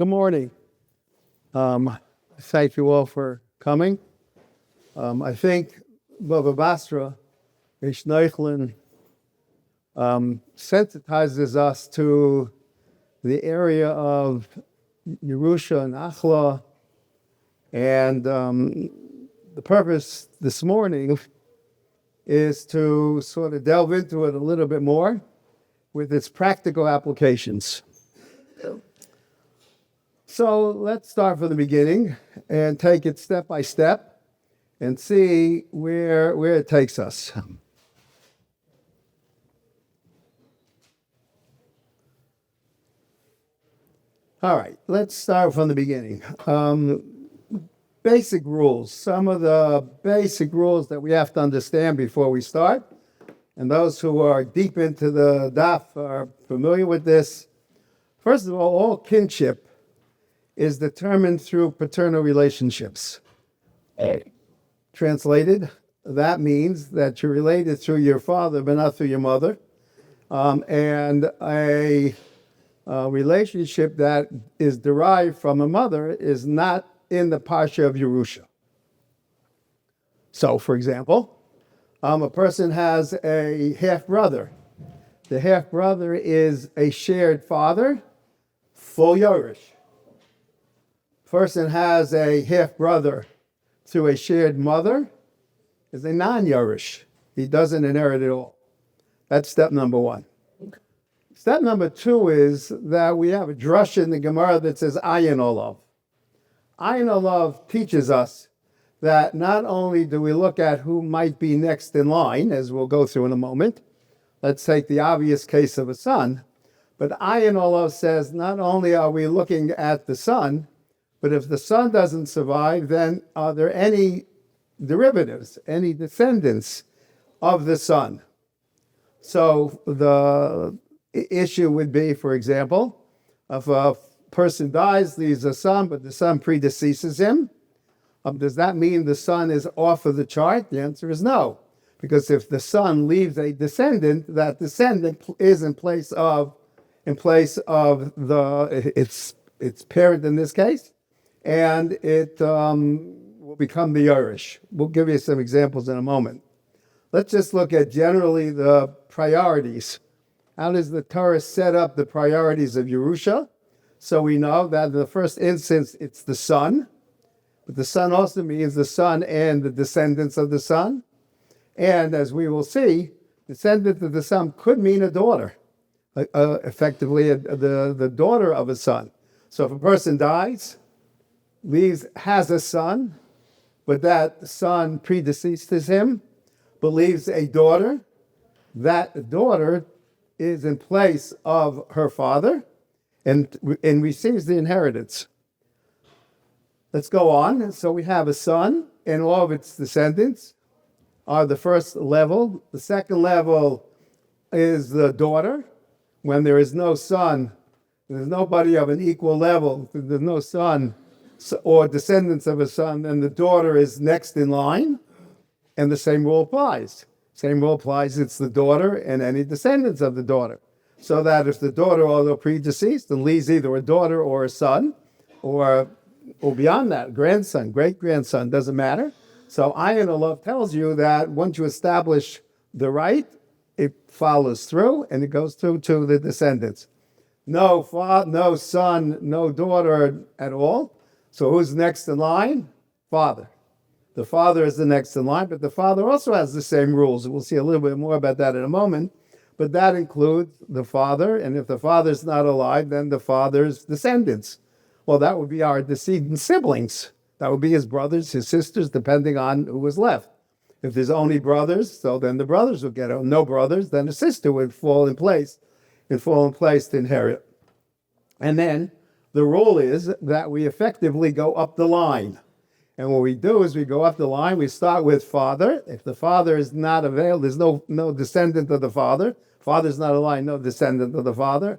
Good morning. Thank you all for coming. I think Baba Basra, Ish Neichlin, sensitizes us to the area of Yerusha and Achla, and the purpose this morning is to sort of delve into it a little bit more with its practical applications. So let's start from the beginning and take it step by step and see where it takes us. All right, let's start from the beginning. Basic rules, some of the basic rules that we have to understand before we start. And those who are deep into the daf are familiar with this. First of all kinship is determined through paternal relationships. Translated, that means that you're related through your father, but not through your mother. And a relationship that is derived from a mother is not in the Parsha of Yerusha. So, for example, a person has a half-brother. The half-brother is a shared father, full Yerush. Person has a half-brother through a shared mother is a non-Yerush. He doesn't inherit at all. That's step number one. Step number two is that we have a drush in the Gemara that says Ayin Olav. Ayin Olav teaches us that not only do we look at who might be next in line, as we'll go through in a moment, let's take the obvious case of a son, but Ayin Olav says not only are we looking at the son, but if the son doesn't survive, then are there any derivatives, any descendants of the son? So the issue would be, for example, if a person dies, leaves a son, but the son predeceases him, does that mean the son is off of the chart? The answer is no. Because if the son leaves a descendant, that descendant is in place of its parent in this case, and it will become the Yerush. We'll give you some examples in a moment. Let's just look at generally the priorities. How does the Torah set up the priorities of Yerusha? So we know that in the first instance, it's the son, but the son also means the son and the descendants of the son. And as we will see, descendant of the son could mean a daughter, effectively the daughter of a son. So if a person dies, has a son, but that son predeceases him, but leaves a daughter, that daughter is in place of her father and receives the inheritance. Let's go on. So we have a son, and all of its descendants are the first level. The second level is the daughter. When there is no son, there's nobody of an equal level, there's no son or descendants of a son, then the daughter is next in line, and the same rule applies. Same rule applies, it's the daughter and any descendants of the daughter. So that if the daughter, although predeceased, then leaves either a daughter or a son, or beyond that, grandson, great-grandson, doesn't matter. So Ayin Olav tells you that once you establish the right, it follows through, and it goes through to the descendants. No son, no daughter at all. So who's next in line? Father. The father is the next in line, but the father also has the same rules. We'll see a little bit more about that in a moment. But that includes the father, and if the father's not alive, then the father's descendants. Well, that would be our decedent siblings. That would be his brothers, his sisters, depending on who was left. If there's only brothers, so then the brothers would get it. No brothers, then a sister would fall in place to inherit. And then the rule is that we effectively go up the line. And what we do is we go up the line, we start with father. If the father is not available, there's no descendant of the father. Father's not alive, no descendant of the father.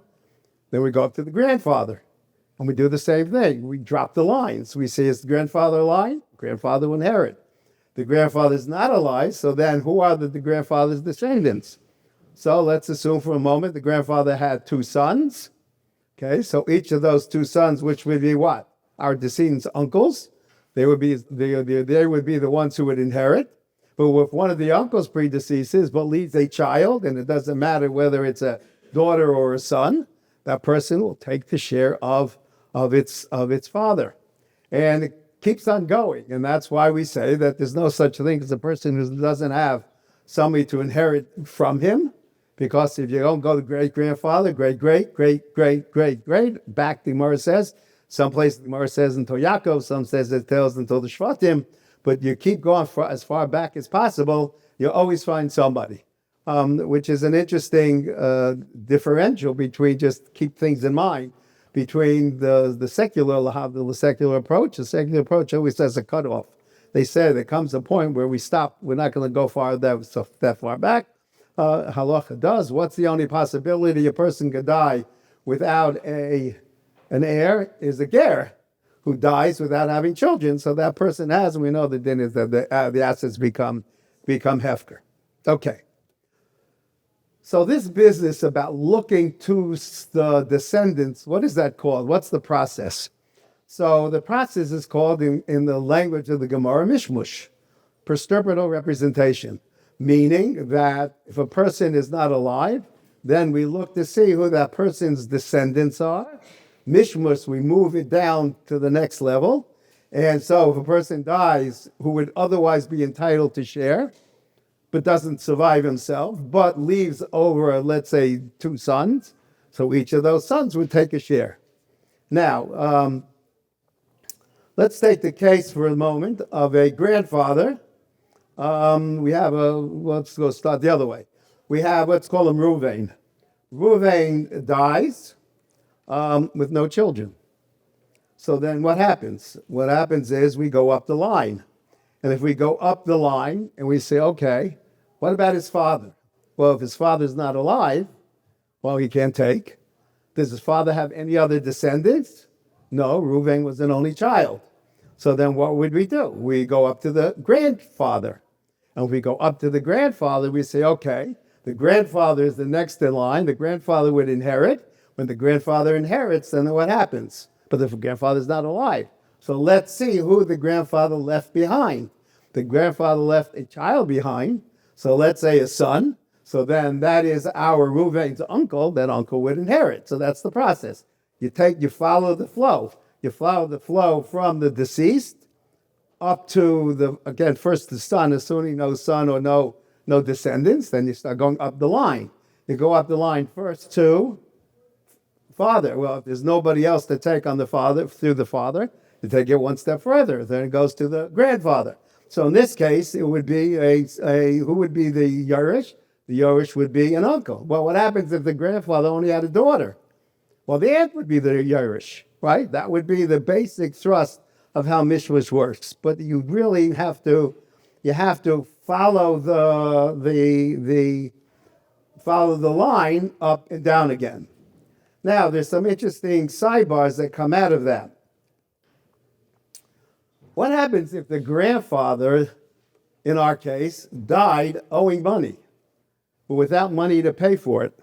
Then we go up to the grandfather. And we do the same thing. We drop the lines. We say, is the grandfather alive? Grandfather will inherit. The grandfather's not alive, so then who are the grandfather's descendants? So let's assume for a moment the grandfather had two sons. Okay, so each of those two sons, which would be what? Our decedent's uncles, they would be the ones who would inherit. But if one of the uncles predeceases but leaves a child, and it doesn't matter whether it's a daughter or a son, that person will take the share of its father. And it keeps on going. And that's why we say that there's no such thing as a person who doesn't have somebody to inherit from him. Because if you don't go to great-grandfather, great-great-great-great-great, back the Gemara says, some places the Gemara says until Yaakov, some says it tells until the Shvatim, but you keep going as far back as possible, you'll always find somebody, which is an interesting differential between, just keep things in mind, between the secular approach. The secular approach always has a cutoff. They say there comes a point where we stop, we're not going to go that far back. Halacha does. What's the only possibility a person could die without an heir is a ger, who dies without having children. So that person has, and we know the din is that the assets become hefker. Okay. So this business about looking to the descendants, what is that called? What's the process? So the process is called, in the language of the Gemara, mishmush, perturbative representation, meaning that if a person is not alive, then we look to see who that person's descendants are. Mishmush, we move it down to the next level. And so if a person dies who would otherwise be entitled to share, but doesn't survive himself, but leaves over, let's say, two sons, so each of those sons would take a share. Now, let's take the case for a moment of a grandfather. Let's go start the other way. We have, let's call him Rubin. Rubin dies with no children. So then what happens? What happens is we go up the line. And if we go up the line and we say, okay, what about his father? Well, if his father's not alive, well, he can't take. Does his father have any other descendants? No, Reuben was an only child. So then what would we do? We go up to the grandfather. And if we go up to the grandfather, we say, okay, the grandfather is the next in line. The grandfather would inherit. When the grandfather inherits, then what happens? But the grandfather's not alive. So let's see who the grandfather left behind. The grandfather left a child behind. So let's say a son. So then that is our Reuven's uncle. That uncle would inherit. So that's the process. You follow the flow. You follow the flow from the deceased up to first the son, assuming no son or no descendants. Then you start going up the line. You go up the line first to father. Well, if there's nobody else to take on the father, through the father, you take it one step further. Then it goes to the grandfather. So in this case, it would be who would be the Yerush? The Yerush would be an uncle. Well, what happens if the grandfather only had a daughter? Well, the aunt would be the Yerush, right? That would be the basic thrust of how mishos works. But you really have to follow follow the line up and down again. Now, there's some interesting sidebars that come out of that. What happens if the grandfather, in our case, died owing money, but without money to pay for it?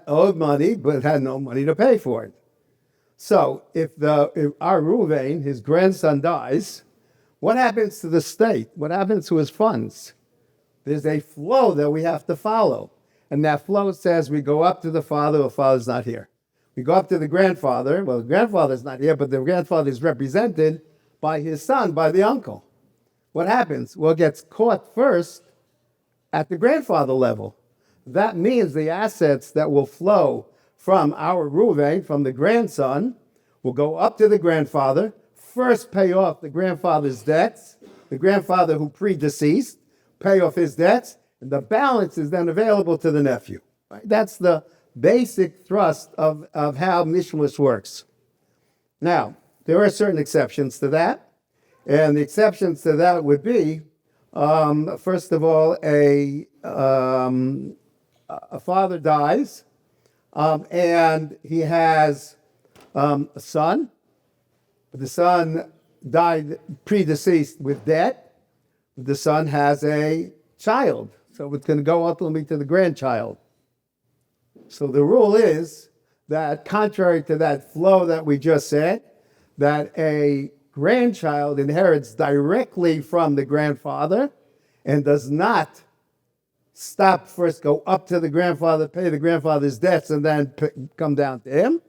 Owed money, but had no money to pay for it. So if our Reuven, his grandson, dies, what happens to the state? What happens to his funds? There's a flow that we have to follow. And that flow says we go up to the father, the father's not here. We go up to the grandfather. Well, the grandfather's not here, but the grandfather is represented by his son, by the uncle. What happens? Well, it gets caught first at the grandfather level. That means the assets that will flow from our Reuven, from the grandson, will go up to the grandfather, first pay off the grandfather's debts, the grandfather who predeceased, pay off his debts, and the balance is then available to the nephew. Right? That's the basic thrust of how mishos works. Now, there are certain exceptions to that, and the exceptions to that would be, first of all, a father dies, and he has a son, but the son died predeceased with debt. The son has a child, so it's going to go ultimately to the grandchild. So the rule is that contrary to that flow that we just said, that a grandchild inherits directly from the grandfather and does not stop first, go up to the grandfather, pay the grandfather's debts, and then come down to him.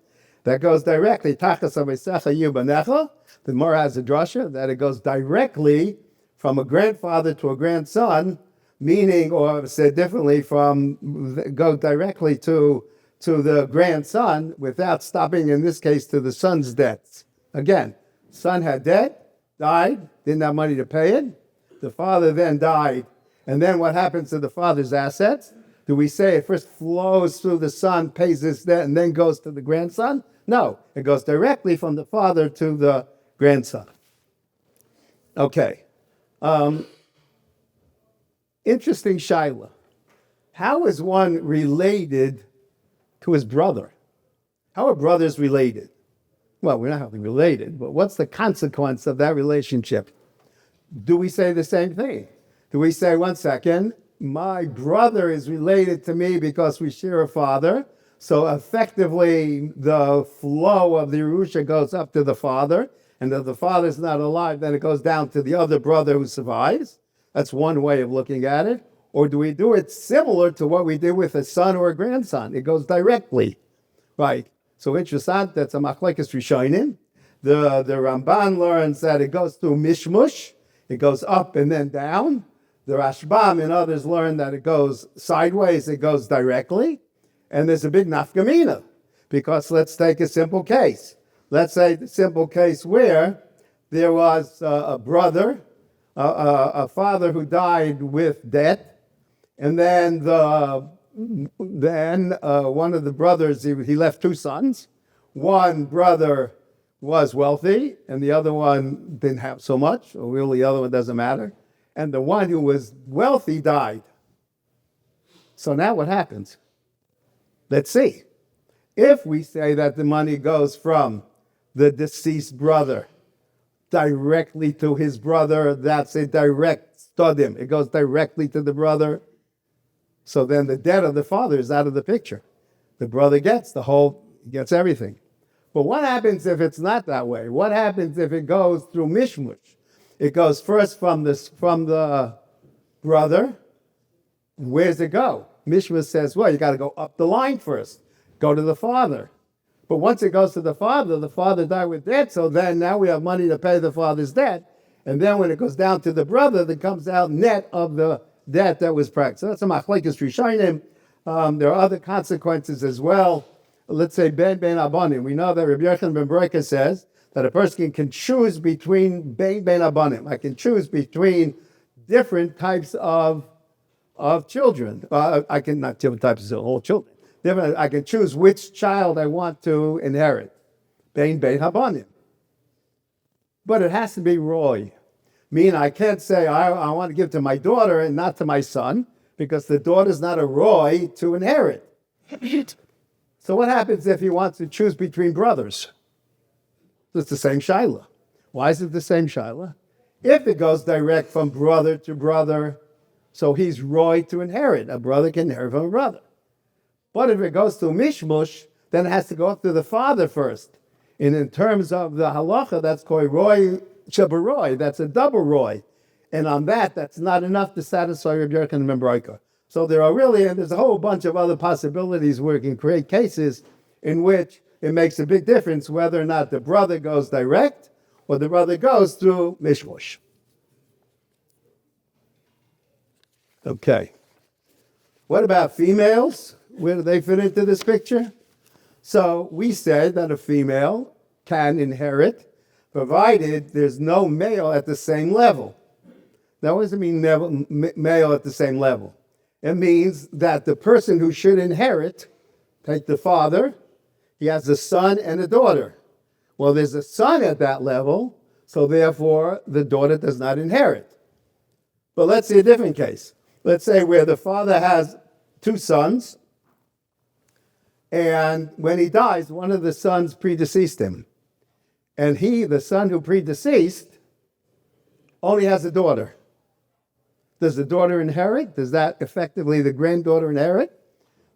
That goes directly. The Gemara has a drasha that it goes directly from a grandfather to a grandson, meaning, or said differently, go directly to the grandson without stopping, in this case, to the son's debts. Again, son had debt, died, didn't have money to pay it. The father then died. And then what happens to the father's assets? Do we say it first flows through the son, pays his debt, and then goes to the grandson? No, it goes directly from the father to the grandson. Okay. Interesting shaila. How is one related to his brother? How are brothers related? Well, we're not related, but what's the consequence of that relationship? Do we say the same thing? Do we say, one second, my brother is related to me because we share a father, so effectively the flow of the Yerusha goes up to the father, and if the father's not alive, then it goes down to the other brother who survives? That's one way of looking at it. Or do we do it similar to what we did with a son or a grandson? It goes directly, right? So interesting, that's a machlekes rishonim. The Ramban learns that it goes through mishmush, it goes up and then down. The Rashbam and others learn that it goes sideways, it goes directly. And there's a big nafkamina, because let's take a simple case. Let's say the simple case where there was a brother, a father who died with debt, and then one of the brothers, he left two sons. One brother was wealthy, and the other one didn't have so much, or really the other one doesn't matter. And the one who was wealthy died. So now what happens? Let's see. If we say that the money goes from the deceased brother directly to his brother, that's a direct studim. It goes directly to the brother. So then the debt of the father is out of the picture. The brother gets everything. But what happens if it's not that way? What happens if it goes through mishmush? It goes first from the brother. Where's it go? Mishmush says, well, you got to go up the line first. Go to the father. But once it goes to the father died with debt, so then now we have money to pay the father's debt. And then when it goes down to the brother, that comes out net of the debt that was practiced. So that's a machlekes rishonim. There are other consequences as well. Let's say ben abanim. We know that Rabbi Yochanan ben Broika says that a person can choose between ben abanim. I can choose between different types of children. I can not different types of all children. I can choose which child I want to inherit. Ben abanim. But it has to be roy. Meaning I can't say I want to give to my daughter and not to my son, because the daughter's not a roy to inherit. So what happens if he wants to choose between brothers? It's the same shaila. Why is it the same shaila? If it goes direct from brother to brother, so he's roy to inherit. A brother can inherit from a brother. But if it goes to mishmush, then it has to go up to the father first. And in terms of the halacha, that's called roy shabaroy. That's a double roy. And on that's not enough to satisfy Rabbi Yochanan ben Broika. So there's a whole bunch of other possibilities where it can create cases in which it makes a big difference whether or not the brother goes direct or the brother goes through mishmush. Okay. What about females? Where do they fit into this picture? So we said that a female can inherit provided there's no male at the same level. That doesn't mean male at the same level. It means that the person who should inherit, take the father, he has a son and a daughter. Well, there's a son at that level, so therefore the daughter does not inherit. But let's see a different case. Let's say where the father has two sons, and when he dies, one of the sons predeceased him. And the son who predeceased, only has a daughter. Does the daughter inherit? Does that effectively the granddaughter inherit?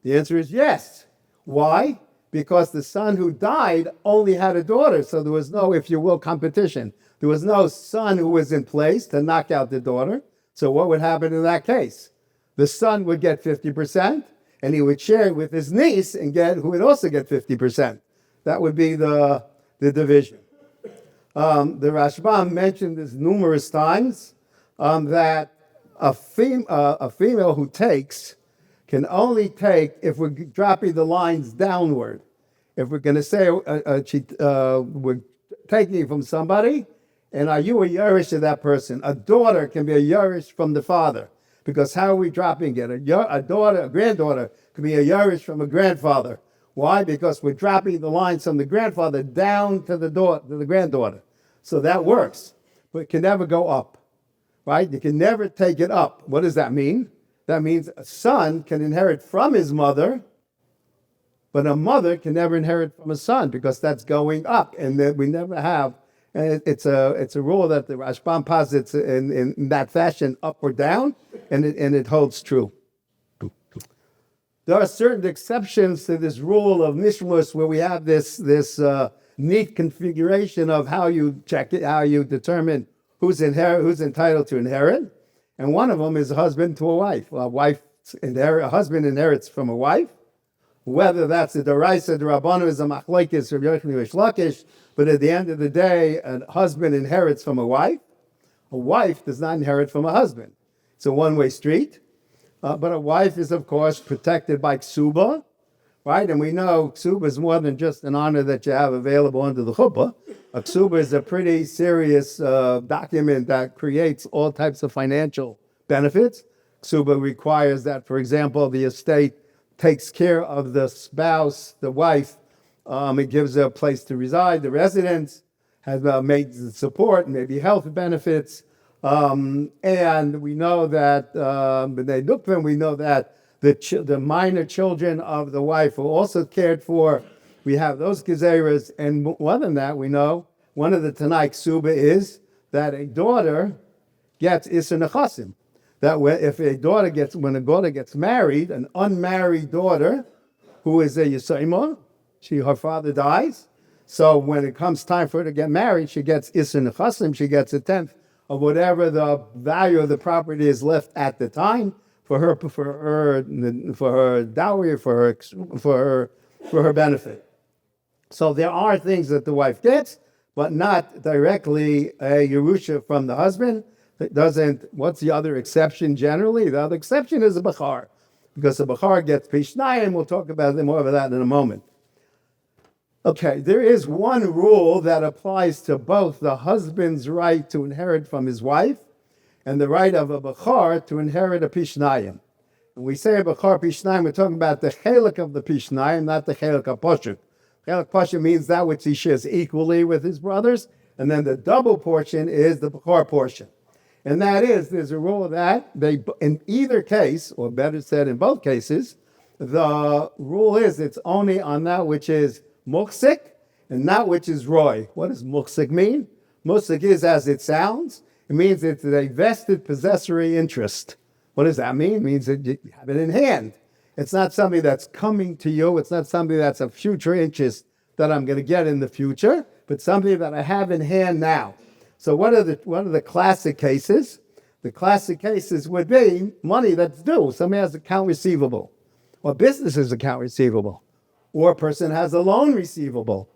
The answer is yes. Why? because the son who died only had a daughter. So there was no, if you will, competition. There was no son who was in place to knock out the daughter. So what would happen in that case? The son would get 50%, and he would share it with his niece and who would also get 50%. That would be the division. The Rashbam mentioned this numerous times, that a female who takes can only take if we're dropping the lines downward. If we're going to say we're taking from somebody, and are you a Yerush of that person? A daughter can be a Yerush from the father, because how are we dropping it? A granddaughter can be a Yerush from a grandfather. Why? Because we're dropping the lines from the grandfather down to the granddaughter. So that works, but it can never go up, right? You can never take it up. What does that mean? That means a son can inherit from his mother, but a mother can never inherit from a son, because that's going up, and that we never have. And it's a rule that the Rashbam posits in that fashion, up or down, and it holds true. There are certain exceptions to this rule of mishos, where we have this neat configuration of how you check it, how you determine who's entitled to inherit. And one of them is a husband to a wife. A husband inherits from a wife, whether that's a deraisa, derabbanan, is a machlokes, Rabbi Yochanan Reish Lakish. But at the end of the day, a husband inherits from a wife. A wife does not inherit from a husband. It's a one-way street. But a wife is, of course, protected by ksuba, right? And we know ksuba is more than just an honor that you have available under the chuppah. A ksuba is a pretty serious document that creates all types of financial benefits. Ksuba requires that, for example, the estate takes care of the spouse, the wife. It gives her a place to reside. The residence has made support, maybe health benefits. And we know that we know that the minor children of the wife are also cared for. We have those gezeras, and more than that, we know one of the Tanai Ksuba is that a daughter gets Isser Nechasim. That when a daughter gets married, an unmarried daughter who is a Yisayma, her father dies. So when it comes time for her to get married, she gets Isser Nechasim. She gets a tenth of whatever the value of the property is left at the time for her dowry, for her benefit. So there are things that the wife gets, but not directly a Yerusha from the husband. It doesn't. What's the other exception generally? The other exception is a bakar, because the bakar gets pishnayim. We'll talk about more of that in a moment. Okay, there is one rule that applies to both the husband's right to inherit from his wife and the right of a bakar to inherit a pishnayim. When we say a bakar pishnayim, we're talking about the chelik of the pishnayim, not the chelik of pashut. Chelik pashut means that which he shares equally with his brothers, and then the double portion is the bakar portion. And that is, there's a rule that in either case, or better said, in both cases, the rule is it's only on that which is muksik and not which is roy. What does muksik mean? Muksik is as it sounds. It means it's a vested possessory interest. What does that mean? It means that you have it in hand. It's not something that's coming to you. It's not something that's a future interest that I'm going to get in the future, but something that I have in hand now. So what are the classic cases? The classic cases would be money that's due. Somebody has account receivable, or business's account receivable, or a person has a loan receivable.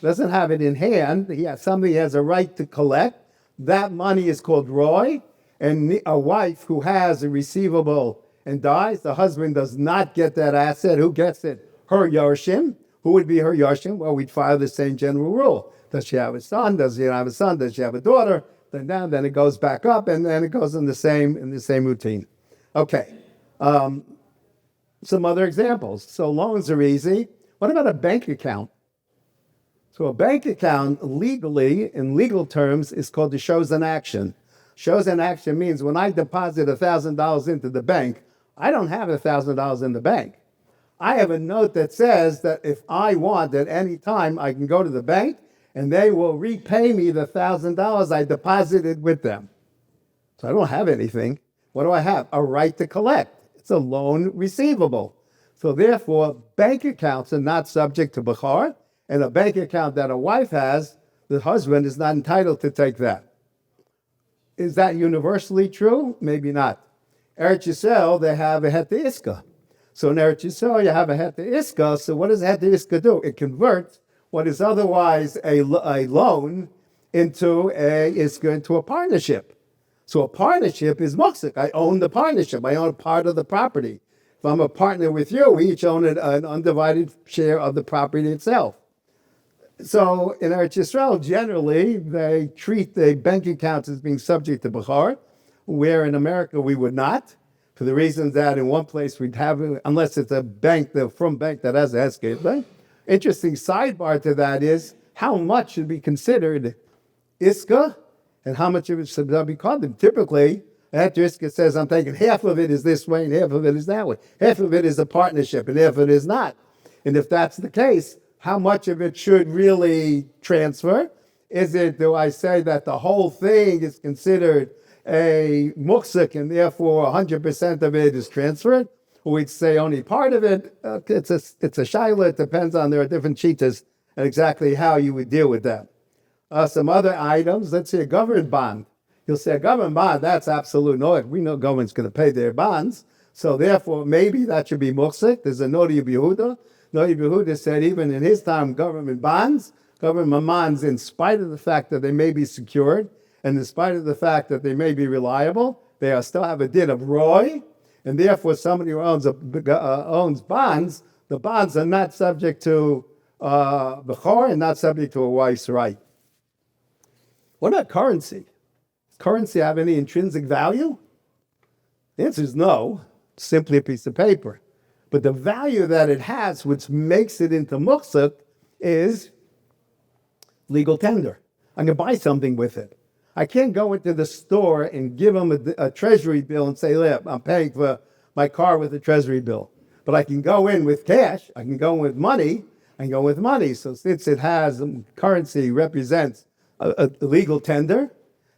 Doesn't have it in hand. Somebody has a right to collect. That money is called roy. And a wife who has a receivable and dies, the husband does not get that asset. Who gets it? Her yarshim. Who would be her yarshim? Well, we'd follow the same general rule. Does she have a son? Does she have a son? Does she have a daughter? Then down. Then it goes back up, and then it goes in the same routine. Okay. Some other examples. So loans are easy. What about a bank account? So a bank account legally, in legal terms, is called the shows in action. Shows in action means when I deposit $1,000 into the bank, I don't have $1,000 in the bank. I have a note that says that if I want at any time, I can go to the bank and they will repay me the $1,000 I deposited with them. So I don't have anything. What do I have? A right to collect. It's a loan receivable. So therefore, bank accounts are not subject to bakar, and a bank account that a wife has, the husband is not entitled to take that. Is that universally true? Maybe not. Eretz Yisrael, they have a het iska. So in Eretz Yisrael, you have a het iska. So what does a het iska do? It converts what is otherwise a loan into a partnership. So a partnership is muksik. I own the partnership. I own a part of the property. If I'm a partner with you, we each own an undivided share of the property itself. So in Eretz Yisrael, generally, they treat the bank accounts as being subject to bakar, where in America we would not, for the reason that in one place we'd have, unless it's a bank, the from bank that has a hesked bank. Interesting sidebar to that is how much should be considered iska and how much of it should be called. Typically, after iska says, I'm taking half of it is this way and half of it is that way. Half of it is a partnership and half of it is not. And if that's the case, how much of it should really transfer? Do I say that the whole thing is considered a muksik and therefore 100% of it is transferred? Or we'd say only part of it? It's a shaila. It depends on, there are different cheetahs and exactly how you would deal with that. Some other items, let's say a government bond. You'll say a government bond, that's absolute no. We know government's going to pay their bonds. So therefore, maybe that should be muksik. There's a Nodi Yehuda. Nodi Yehuda said even in his time, government bonds, in spite of the fact that they may be secured, and in spite of the fact that they may be reliable, they still have a din of roy, and therefore somebody who owns bonds, the bonds are not subject to bakar and not subject to a wife's right. What about currency? Does currency have any intrinsic value? The answer is no. It's simply a piece of paper. But the value that it has, which makes it into muksuk, is legal tender. I'm going to buy something with it. I can't go into the store and give them a treasury bill and say, look, I'm paying for my car with a treasury bill. But I can go in with cash. I can go in with money. So since it has currency represents a legal tender,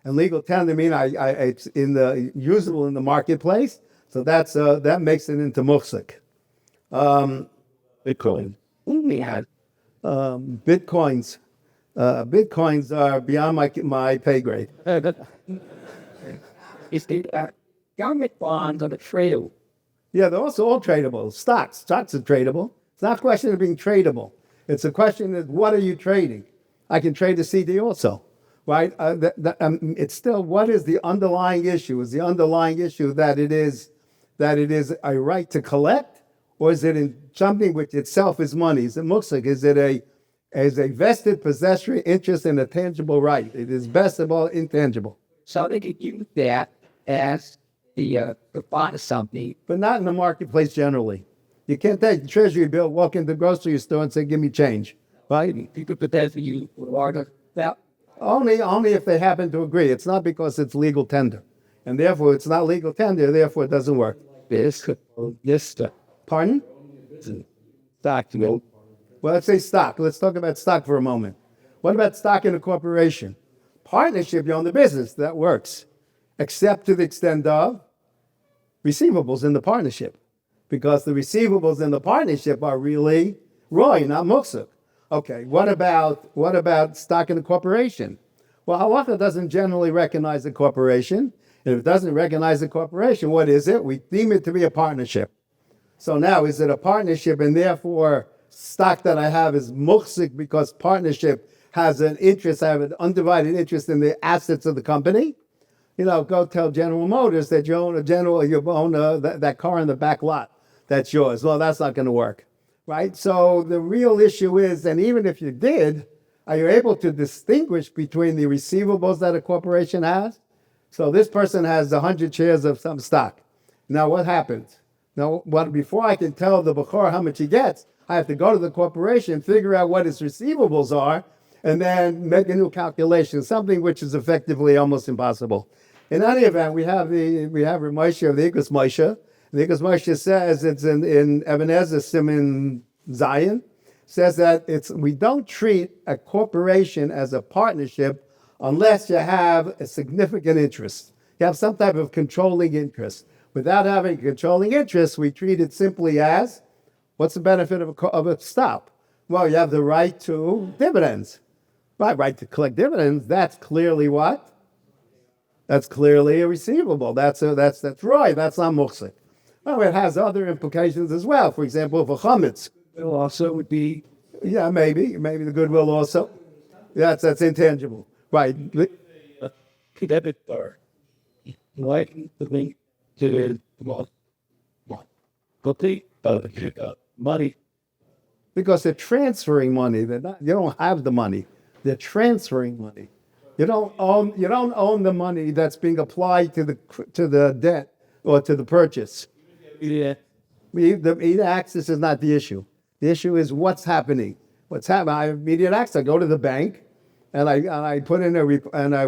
and legal tender mean it's usable in the marketplace. So that makes it into muksuk. Bitcoin. Bitcoins. Bitcoins are beyond my pay grade. Is the government bonds are tradable? Yeah, they're also all tradable. Stocks are tradable. It's not a question of being tradable. It's a question of what are you trading? I can trade a CD also, right? It's still, what is the underlying issue? Is the underlying issue that it is a right to collect, or is it in something which itself is money? Is it muksuk? Is it a vested possessory interest in a tangible right? It is best of all intangible. So they could use that as to buy something. But not in the marketplace generally. You can't take the treasury bill, walk into the grocery store and say, give me change. Right? You could put that for you order that. Only if they happen to agree. It's not because it's legal tender. And therefore it's not legal tender, therefore it doesn't work. Pardon? Stock. Well, let's say stock. Let's talk about stock for a moment. What about stock in a corporation? Partnership, you own the business. That works. Except to the extent of receivables in the partnership. Because the receivables in the partnership are really roy, not muksuk. Okay, what about stock in a corporation? Well, halacha doesn't generally recognize a corporation. And if it doesn't recognize a corporation, what is it? We deem it to be a partnership. So now, is it a partnership and therefore stock that I have is muksik because partnership has an interest, I have an undivided interest in the assets of the company? Go tell General Motors that you own that car in the back lot. That's yours. Well, that's not going to work, right? So the real issue is, and even if you did, are you able to distinguish between the receivables that a corporation has? So this person has 100 shares of some stock. Now what happens? Now, before I can tell the bakar how much he gets, I have to go to the corporation, figure out what his receivables are, and then make a new calculation, something which is effectively almost impossible. In any event, we have Ramosha of the Igros Moshe. The Igros Moshe says, it's in Ebenezer Siman Zion, says that we don't treat a corporation as a partnership unless you have a significant interest. You have some type of controlling interest. Without having a controlling interest, we treat it simply as What's the benefit of a stop? Well, you have the right to dividends. Right to collect dividends. That's clearly what? That's clearly a receivable. That's right. That's not muhsik. Well, it has other implications as well. For example, if a chametz. It also would be Yeah, maybe the goodwill also. That's intangible. Right. debit card. Like the link to money. Because they're transferring money. You don't have the money. They're transferring money. You don't own the money that's being applied to the debt or to the purchase. Yeah. The access is not the issue. The issue is what's happening. What's happening? I have immediate access. I go to the bank, and I put in a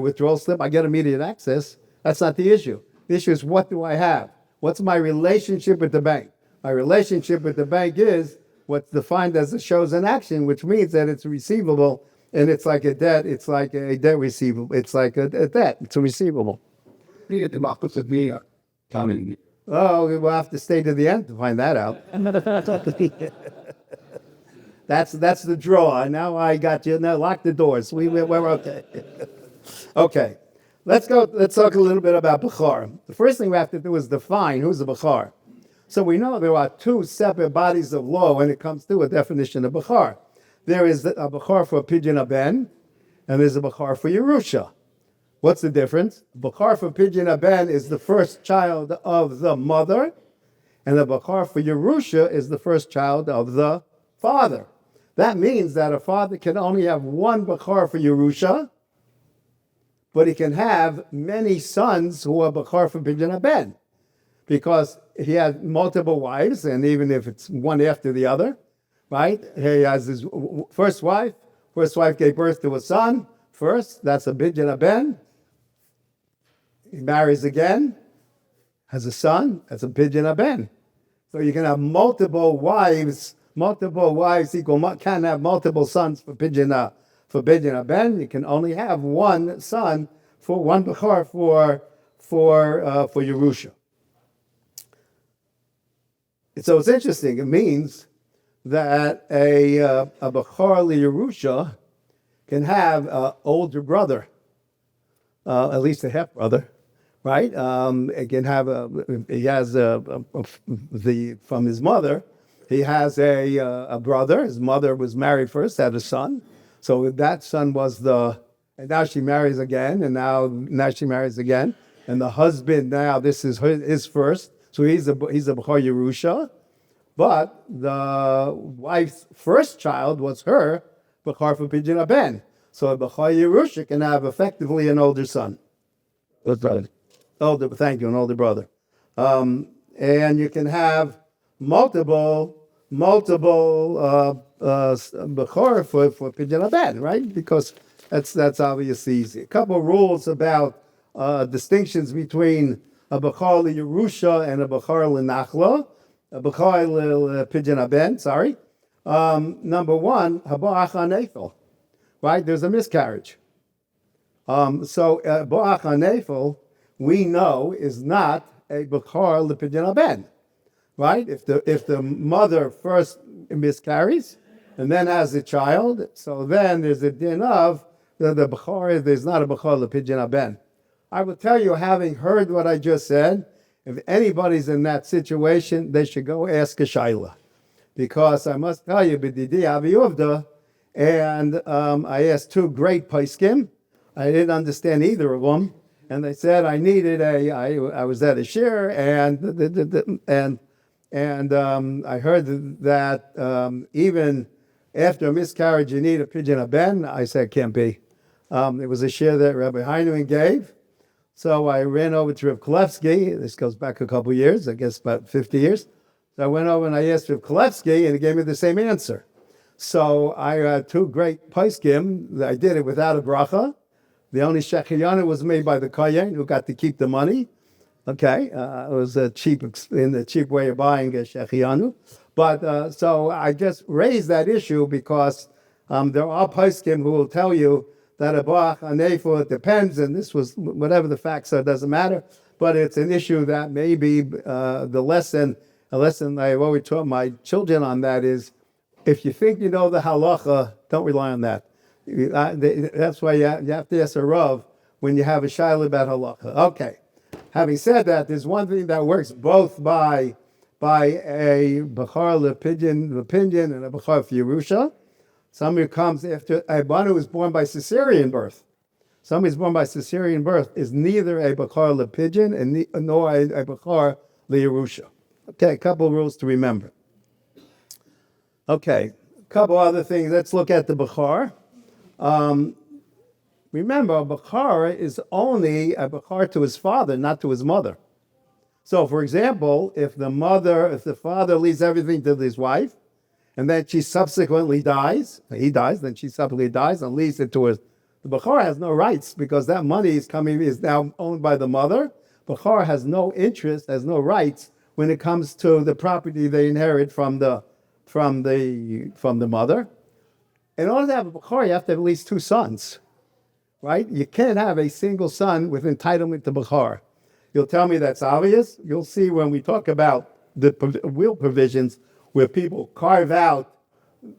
withdrawal slip. I get immediate access. That's not the issue. The issue is what do I have? What's my relationship with the bank? My relationship with the bank is what's defined as a shows in action, which means that it's receivable, and it's like a debt. It's like a debt receivable. It's like a debt. It's a receivable. Coming. Oh, we'll have to stay to the end to find that out. That's the draw. Now I got you. Now lock the doors. We're okay. Okay. Let's talk a little bit about bakar. The first thing we have to do is define who's a bakar. So we know there are two separate bodies of law when it comes to a definition of bakar. There is a bakar for pidyon aben, and there's a bakar for Yerusha. What's the difference? Bakar for pidyon aben is the first child of the mother, and the bakar for Yerusha is the first child of the father. That means that a father can only have one bakar for Yerusha, but he can have many sons who are bakar for pidyon aben, because he had multiple wives, and even if it's one after the other, right? He has his first wife. First wife gave birth to a son. First, that's a pidyon aben. He marries again, has a son. That's a pidyon aben. So you can have multiple wives. Multiple wives can have multiple sons for pidyon aben. You can only have one son for one bakar for Yerusha. So it's interesting. It means that a bakar Yerusha can have an older brother, at least a half brother, right? It can have he has from his mother. He has a brother. His mother was married first, had a son. So that son was and now she marries again, and now she marries again. And the husband now, this is his first. So he's a bakar Yerusha. But the wife's first child was her bakar for pidyon aben. So a bakar Yerusha can have effectively an older son. An older brother. And you can have multiple bakar for pidyon aben, right? Because that's obviously easy. A couple of rules about distinctions between a bakar Yerusha and a bakar Nachla. A bakar pidyon aben. Sorry. Number one, haba'ach hanefel. Right? There's a miscarriage. So ba'ach hanefel, we know, is not a bakar pidyon aben. Right? If the mother first miscarries and then has a child, so then there's a din of the bakar. There's not a bakar pidyon aben. I will tell you, having heard what I just said, if anybody's in that situation, they should go ask a shaila, because I must tell you, b'didi aviyuvda, and I asked two great poskim. I didn't understand either of them, and they said I needed I was at a shir, and I heard that even after a miscarriage you need a pidyon aben. I said can't be. It was a shir that Rabbi Heinemann gave. So I ran over to Reb Kolevsky. This goes back a couple of years, I guess about 50 years. So I went over and I asked Reb Kolevsky, and he gave me the same answer. So I had two great poskim. I did it without a bracha. The only shechiyanu was made by the kohen, who got to keep the money. Okay, it was a cheap way of buying a shechiyanu. But so I just raised that issue because there are poskim who will tell you that a bach hanefel, it depends, and this was whatever the facts are, it doesn't matter, but it's an issue that maybe the lesson a lesson I've always taught my children on that is, if you think you know the halacha, don't rely on that. That's why you have to ask a Rav when you have a shaila about halacha. Okay. Having said that, there's one thing that works both by a bakar lepidyon and a bakar for Yerusha. Somebody who comes after a one who is born by cesarean birth. Somebody who's born by cesarean birth is neither a bakar lepidyon and nor a bakar leyerusha. Okay, a couple of rules to remember. Okay, a couple other things. Let's look at the bakar. Remember, a bakar is only a bakar to his father, not to his mother. So, for example, if the father leaves everything to his wife, and then she subsequently dies, then she subsequently dies and leaves it to her. The bakar has no rights because that money is now owned by the mother. Bakar has no interest, has no rights when it comes to the property they inherit from the mother. In order to have a bakar, you have to have at least 2 sons, right? You can't have a single son with entitlement to bakar. You'll tell me that's obvious. You'll see when we talk about the will provisions where people carve out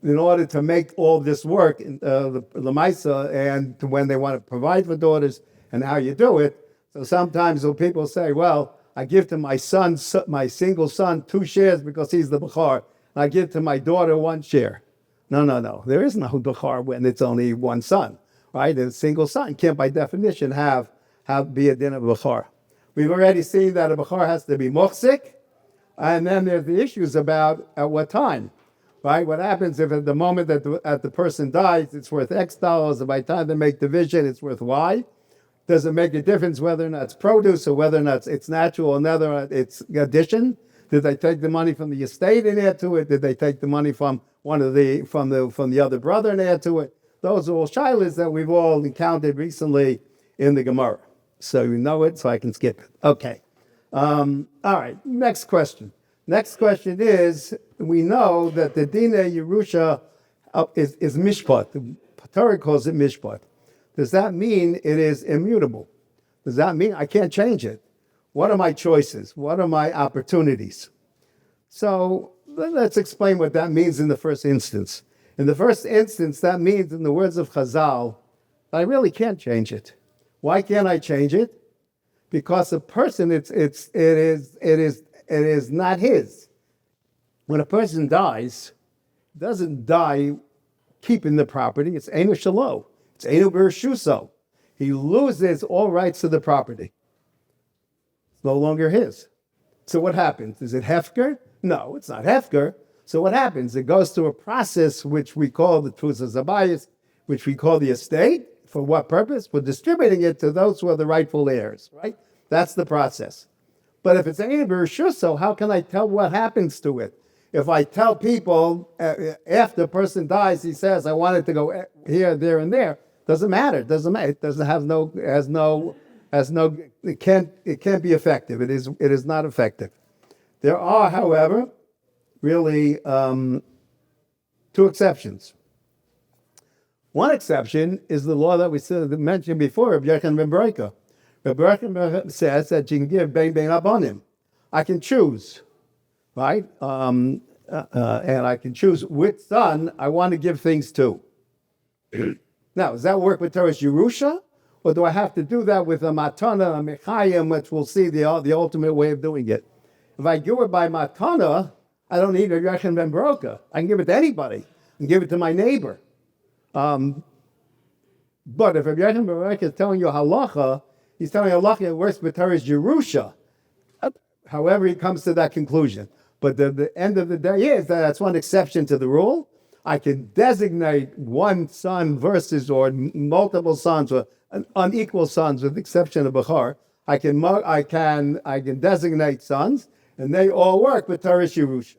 in order to make all this work, the Lamaisa, and when they want to provide for daughters and how you do it. So sometimes when people say, well, I give to my son, my single son, 2 shares because he's the bakar, and I give to my daughter 1 share. No. There is no bakar when it's only 1 son, right? And a single son can't, by definition, be a din of bakar. We've already seen that a bakar has to be muhsik, and then there's the issues about at what time, right? What happens if at the moment that the person dies, it's worth X dollars, and by the time they make division, it's worth Y? Does it make a difference whether or not it's produce or whether or not it's natural or whether or not it's addition? Did they take the money from the estate and add to it? Did they take the money from from the other brother and add to it? Those are all shilas that we've all encountered recently in the Gemara. So you know it, so I can skip it. Okay. All right. Next question. Next question is, we know that the Dina Yerusha is mishpat. The Torah calls it mishpat. Does that mean it is immutable? Does that mean I can't change it? What are my choices? What are my opportunities? So let's explain what that means in the first instance. In the first instance, that means, in the words of Chazal, I really can't change it. Why can't I change it? Because a person, it is not his. When a person dies, doesn't die keeping the property. It's einu shelo. It's einu b'rishuso. He loses all rights to the property. It's no longer his. So what happens? Is it hefker? No, it's not hefker. So what happens? It goes through a process which we call the tfusas habayis, which we call the estate. For what purpose? For distributing it to those who are the rightful heirs, right? That's the process. But if it's einu b'rishuso, how can I tell what happens to it? If I tell people after a person dies, he says, I want it to go here, there, and there, doesn't matter. It doesn't matter. It doesn't have it can't be effective. It is not effective. There are, however, really 2 exceptions. One exception is the law that we mentioned before of Yechon ben Bereika. Rabbi says that you can give ben abonim. I can choose, right? And I can choose which son I want to give things to. Now, does that work with Torah's Yerusha? Or do I have to do that with a matana, a mechayim, which we'll see the ultimate way of doing it? If I do it by matana, I don't need a Yechon ben Bereika. I can give it to anybody. I can give it to my neighbor. But if a Yechon ben Bereika is telling you halacha, he's telling you halacha it works with Torah's Yerusha. However, he comes to that conclusion. But the end of the day is that's one exception to the rule. I can designate one son versus or multiple sons or unequal sons, with the exception of bakar. I can designate sons, and they all work with Torah's Yerusha.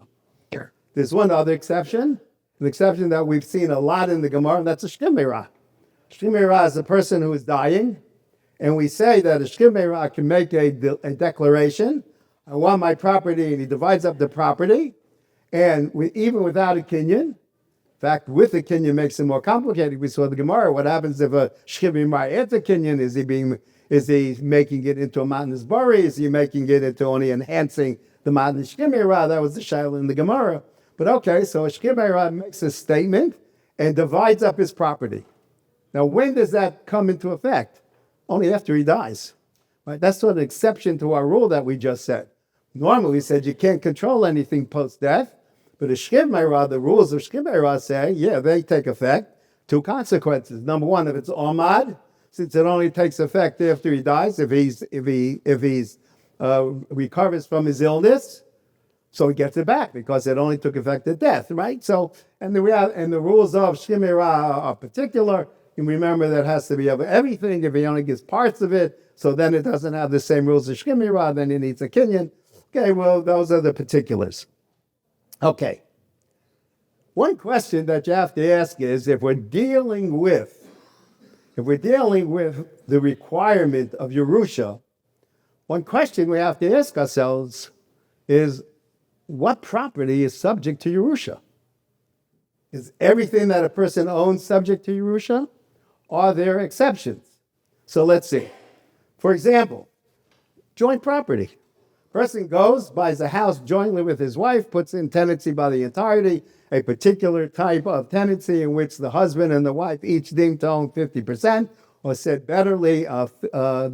There's one other exception, an exception that we've seen a lot in the Gemara, and that's a shkim meirah. Shkim meirah is a person who is dying, and we say that a shkim meirah can make a declaration. I want my property, and he divides up the property, and even without a kinyan. In fact, with a kinyan makes it more complicated. We saw the Gemara. What happens if a shkim meirah adds a kinyan? Is he making it into a mountainous bari? Is he making it into only enhancing the Mad Shkimera, that was the Shaila in the Gemara. But okay, so a Shkimera makes a statement and divides up his property. Now, when does that come into effect? Only after he dies. Right? That's sort of an exception to our rule that we just said. Normally, we said you can't control anything post-death, but a Shkimera, the rules of Shkimera say, yeah, they take effect. Two consequences. Number one, if it's Omad, since it only takes effect after he dies, if he's recovers from his illness, so he gets it back because it only took effect at death, right? So, and the rules of Shkimera are particular. And remember that has to be of everything. If he only gives parts of it, so then it doesn't have the same rules as Shkimera, then he needs a kinyan. Okay, well, those are the particulars. Okay. One question that you have to ask is if we're dealing with the requirement of Yerusha, one question we have to ask ourselves is what property is subject to Yerusha? Is everything that a person owns subject to Yerusha? Are there exceptions? So let's see. For example, joint property. Person goes, buys a house jointly with his wife, puts in tenancy by the entirety, a particular type of tenancy in which the husband and the wife each deem to own 50%, or said betterly,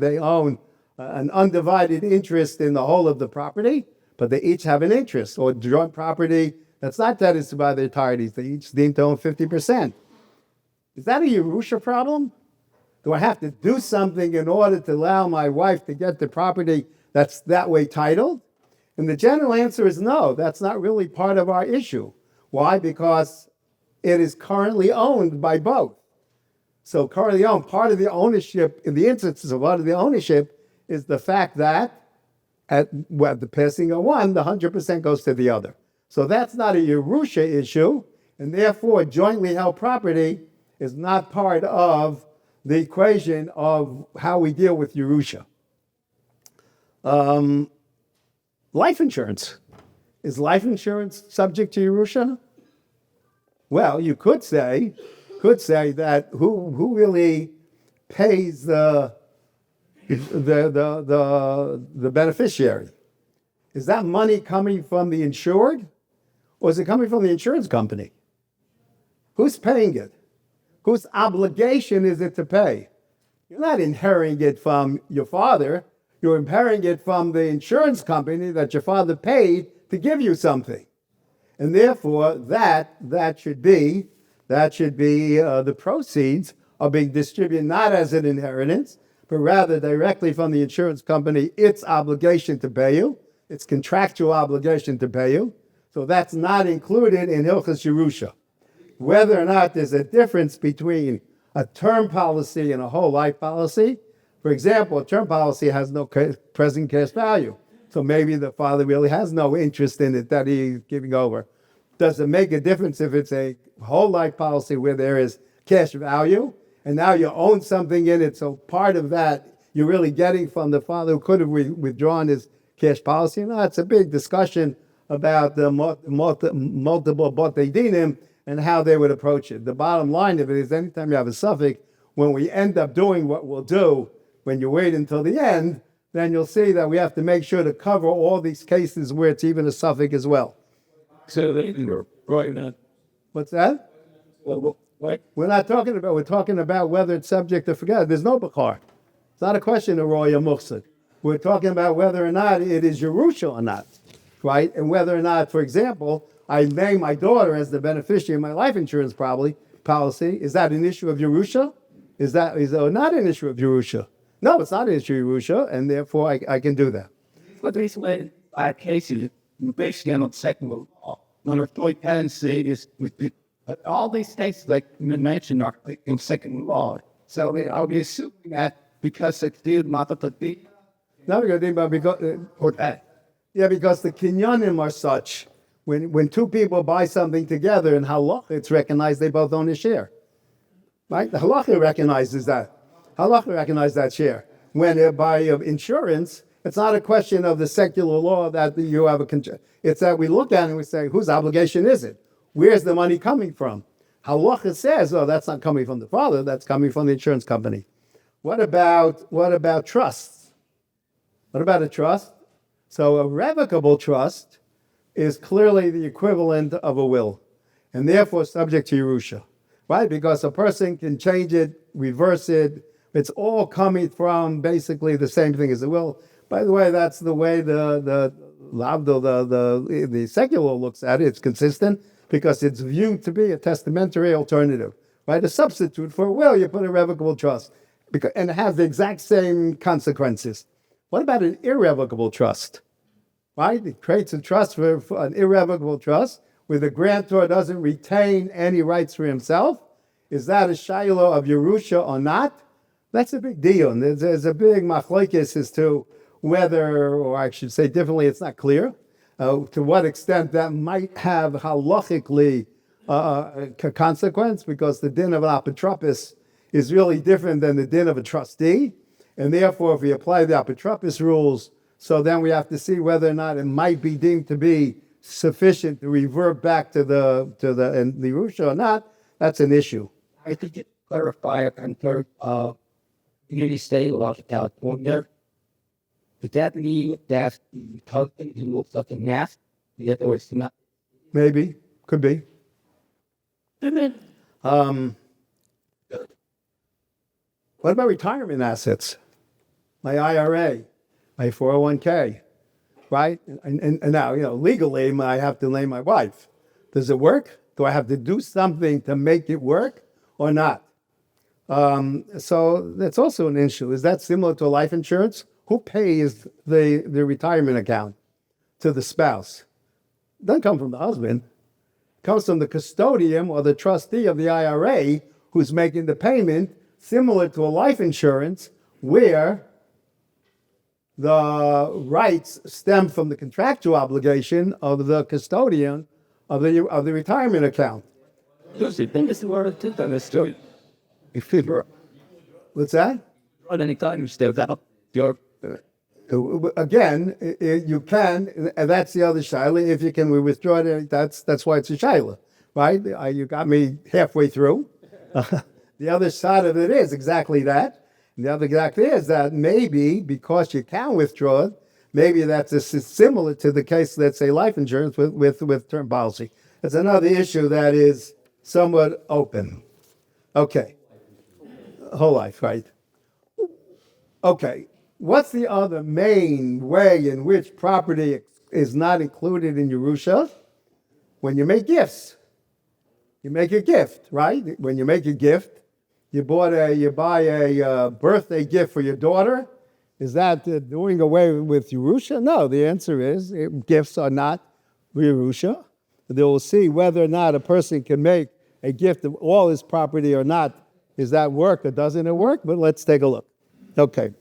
they own an undivided interest in the whole of the property, but they each have an interest, or joint property that's not tenancy by the entirety, they each deem to own 50%. Is that a Yerusha problem? Do I have to do something in order to allow my wife to get the property that's that way titled? And the general answer is no, that's not really part of our issue. Why? Because it is currently owned by both. So currently owned, part of the ownership, in the instances of part of the ownership, is the fact that at the passing of one, the 100% goes to the other. So that's not a Yerusha issue, and therefore jointly held property is not part of the equation of how we deal with Yerusha. Life insurance. Is life insurance subject to Yerusha? Well, you could say that who really pays the beneficiary? Is that money coming from the insured, or is it coming from the insurance company? Who's paying it? Whose obligation is it to pay? You're not inheriting it from your father. You're inheriting it from the insurance company that your father paid to give you something. And therefore, that should be the proceeds are being distributed not as an inheritance, but rather directly from the insurance company, its obligation to pay you, its contractual obligation to pay you. So that's not included in Hilchos Yerusha. Whether or not there's a difference between a term policy and a whole life policy. For example, a term policy has no present cash value. So maybe the father really has no interest in it that he's giving over. Does it make a difference if it's a whole life policy where there is cash value and now you own something in it? So part of that you're really getting from the father who could have withdrawn his cash policy. No, it's a big discussion about the multiple botei dinim and how they would approach it. The bottom line of it is anytime you have a suffix, when we end up doing what we'll do, when you wait until the end, then you'll see that we have to make sure to cover all these cases where it's even a suffix as well. So you're right now. What's that? What? We're talking about whether it's subject to forget. There's no bakar. It's not a question of roya muhsid. We're talking about whether or not it is Yerusha or not, right? And whether or not, for example, I name my daughter as the beneficiary of my life insurance policy. Is that an issue of Yerusha? Is that not an issue of Yerusha? No, it's not an issue of Yerusha, and therefore I can do that. But recently, I had cases based on second law. Number 3 tenancy is all these states like you mentioned are in second law. So I'll be assuming that because it's still not a big. Not because the kinyanim are such. When two people buy something together in halacha, it's recognized they both own a share. Right? The halacha recognizes that. Halacha recognizes that share. When by insurance, it's not a question of the secular law that you have it's that we look at it and we say, whose obligation is it? Where's the money coming from? Halacha says, oh, that's not coming from the father, that's coming from the insurance company. What about trusts? What about a trust? So a revocable trust is clearly the equivalent of a will, and therefore subject to Yerusha, right? Because a person can change it, reverse it. It's all coming from basically the same thing as a will. By the way, that's the way the secular looks at it. It's consistent because it's viewed to be a testamentary alternative, right? A substitute for a will, you put a revocable trust, and it has the exact same consequences. What about an irrevocable trust? Right? It creates a trust for an irrevocable trust where the grantor doesn't retain any rights for himself. Is that a shiloh of Yerusha or not? That's a big deal. And there's a big machlokes as to whether, or I should say differently, it's not clear, to what extent that might have halachically a consequence, because the din of an apotropos is really different than the din of a trustee. And therefore, if we apply the apotropos rules, so then we have to see whether or not it might be deemed to be sufficient to revert back to the Yerusha or not. That's an issue. I think it clarify a concern of Unity State law of California. Does that mean that the husband who looks up in math, the other is not? Maybe. Could be. What about retirement assets? My IRA, my 401k, right? And now, legally, I have to name my wife. Does it work? Do I have to do something to make it work or not? So that's also an issue. Is that similar to life insurance? Who pays the retirement account to the spouse? It doesn't come from the husband. It comes from the custodian or the trustee of the IRA who's making the payment, similar to a life insurance where the rights stem from the contractual obligation of the custodian of the retirement account. What's that? Again, you can, and that's the other shaila. If you can withdraw it, that's why it's a shaila, right? You got me halfway through. The other side of it is exactly that. And the other exactly is that maybe because you can withdraw it, maybe that's similar to the case, let's say, life insurance with term policy. It's another issue that is somewhat open. Okay. Whole life, right? Okay. What's the other main way in which property is not included in Yerusha? When you make gifts. You make a gift, right? When you make a gift, you buy a birthday gift for your daughter. Is that doing away with Yerusha? No, the answer is gifts are not Yerusha. They will see whether or not a person can make a gift of all his property or not. Is that work or doesn't it work? But let's take a look. Okay.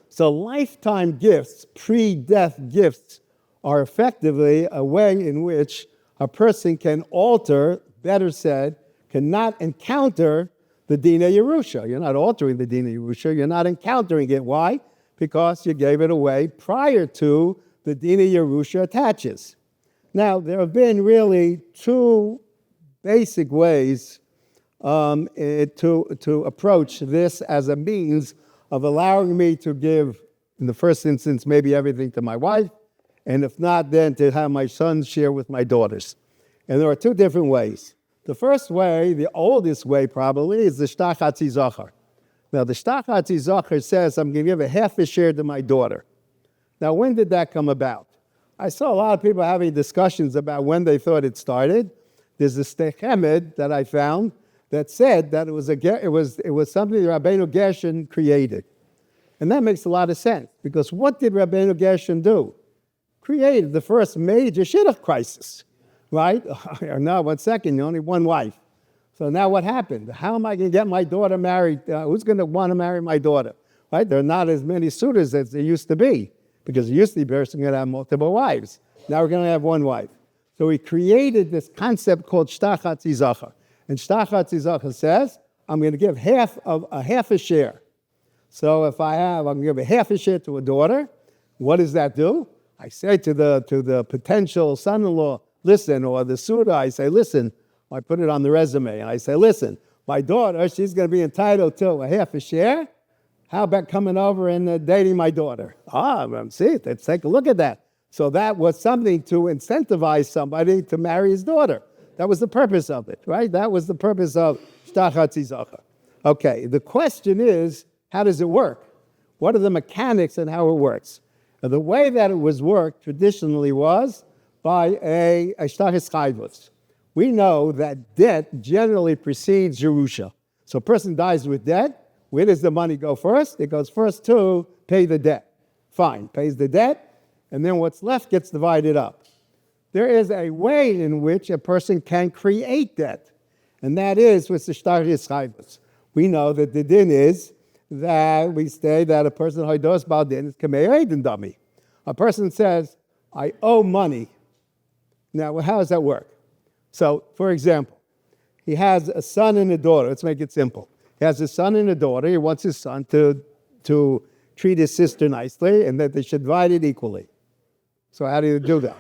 So lifetime gifts, pre-death gifts, are effectively a way in which a person can alter, better said, cannot encounter the Dina Yerusha. You're not altering the Dina Yerusha. You're not encountering it. Why? Because you gave it away prior to the Dina Yerusha attaches. Now, there have been really two basic ways to approach this as a means of allowing me to give, in the first instance, maybe everything to my wife, and if not, then to have my sons share with my daughters. And there are two different ways. The first way, the oldest way probably, is the Shtach Hatzi Zachar. Now, the Shtach Hatzi Zachar says, I'm going to give a half a share to my daughter. Now, when did that come about? I saw a lot of people having discussions about when they thought it started. There's a Stechemed that I found that said that it was something that Rabbeinu Gershon created. And that makes a lot of sense, because what did Rabbeinu Gershon do? Created the first major shidduch crisis, right? Now, 1 second, only one wife. So now what happened? How am I going to get my daughter married? Who's going to want to marry my daughter? Right? There are not as many suitors as there used to be, because it used to be a person going to have multiple wives. Now we're going to have one wife. So he created this concept called Shtach Hatzi Zachar. And Shtach Hatzi Zachar says, I'm going to give half a share. So if I'm going to give a half a share to a daughter, what does that do? I say to the potential son-in-law, listen, or the suitor, I say, listen, I put it on the resume, and I say, listen, my daughter, she's going to be entitled to a half a share, How about coming over and dating my daughter? See, let's take a look at that. So that was something to incentivize somebody to marry his daughter. That was the purpose of it, right? That was the purpose of shtar chatzizacha. Okay, the question is, how does it work? What are the mechanics and how it works? Now, the way that it was worked traditionally was by a shtar chayvus. We know that debt generally precedes Yerusha. So a person dies with debt. Where does the money go first? It goes first to pay the debt. Fine, pays the debt, and then what's left gets divided up. There is a way in which a person can create debt, and that is with the shtar chayvus. We know that the din is that we say that a person hoidos bal din is kamei eidin dami. A person says, I owe money. Now, how does that work? So, for example, he has a son and a daughter. Let's make it simple. He has a son and a daughter. He wants his son to treat his sister nicely and that they should divide it equally. So how do you do that?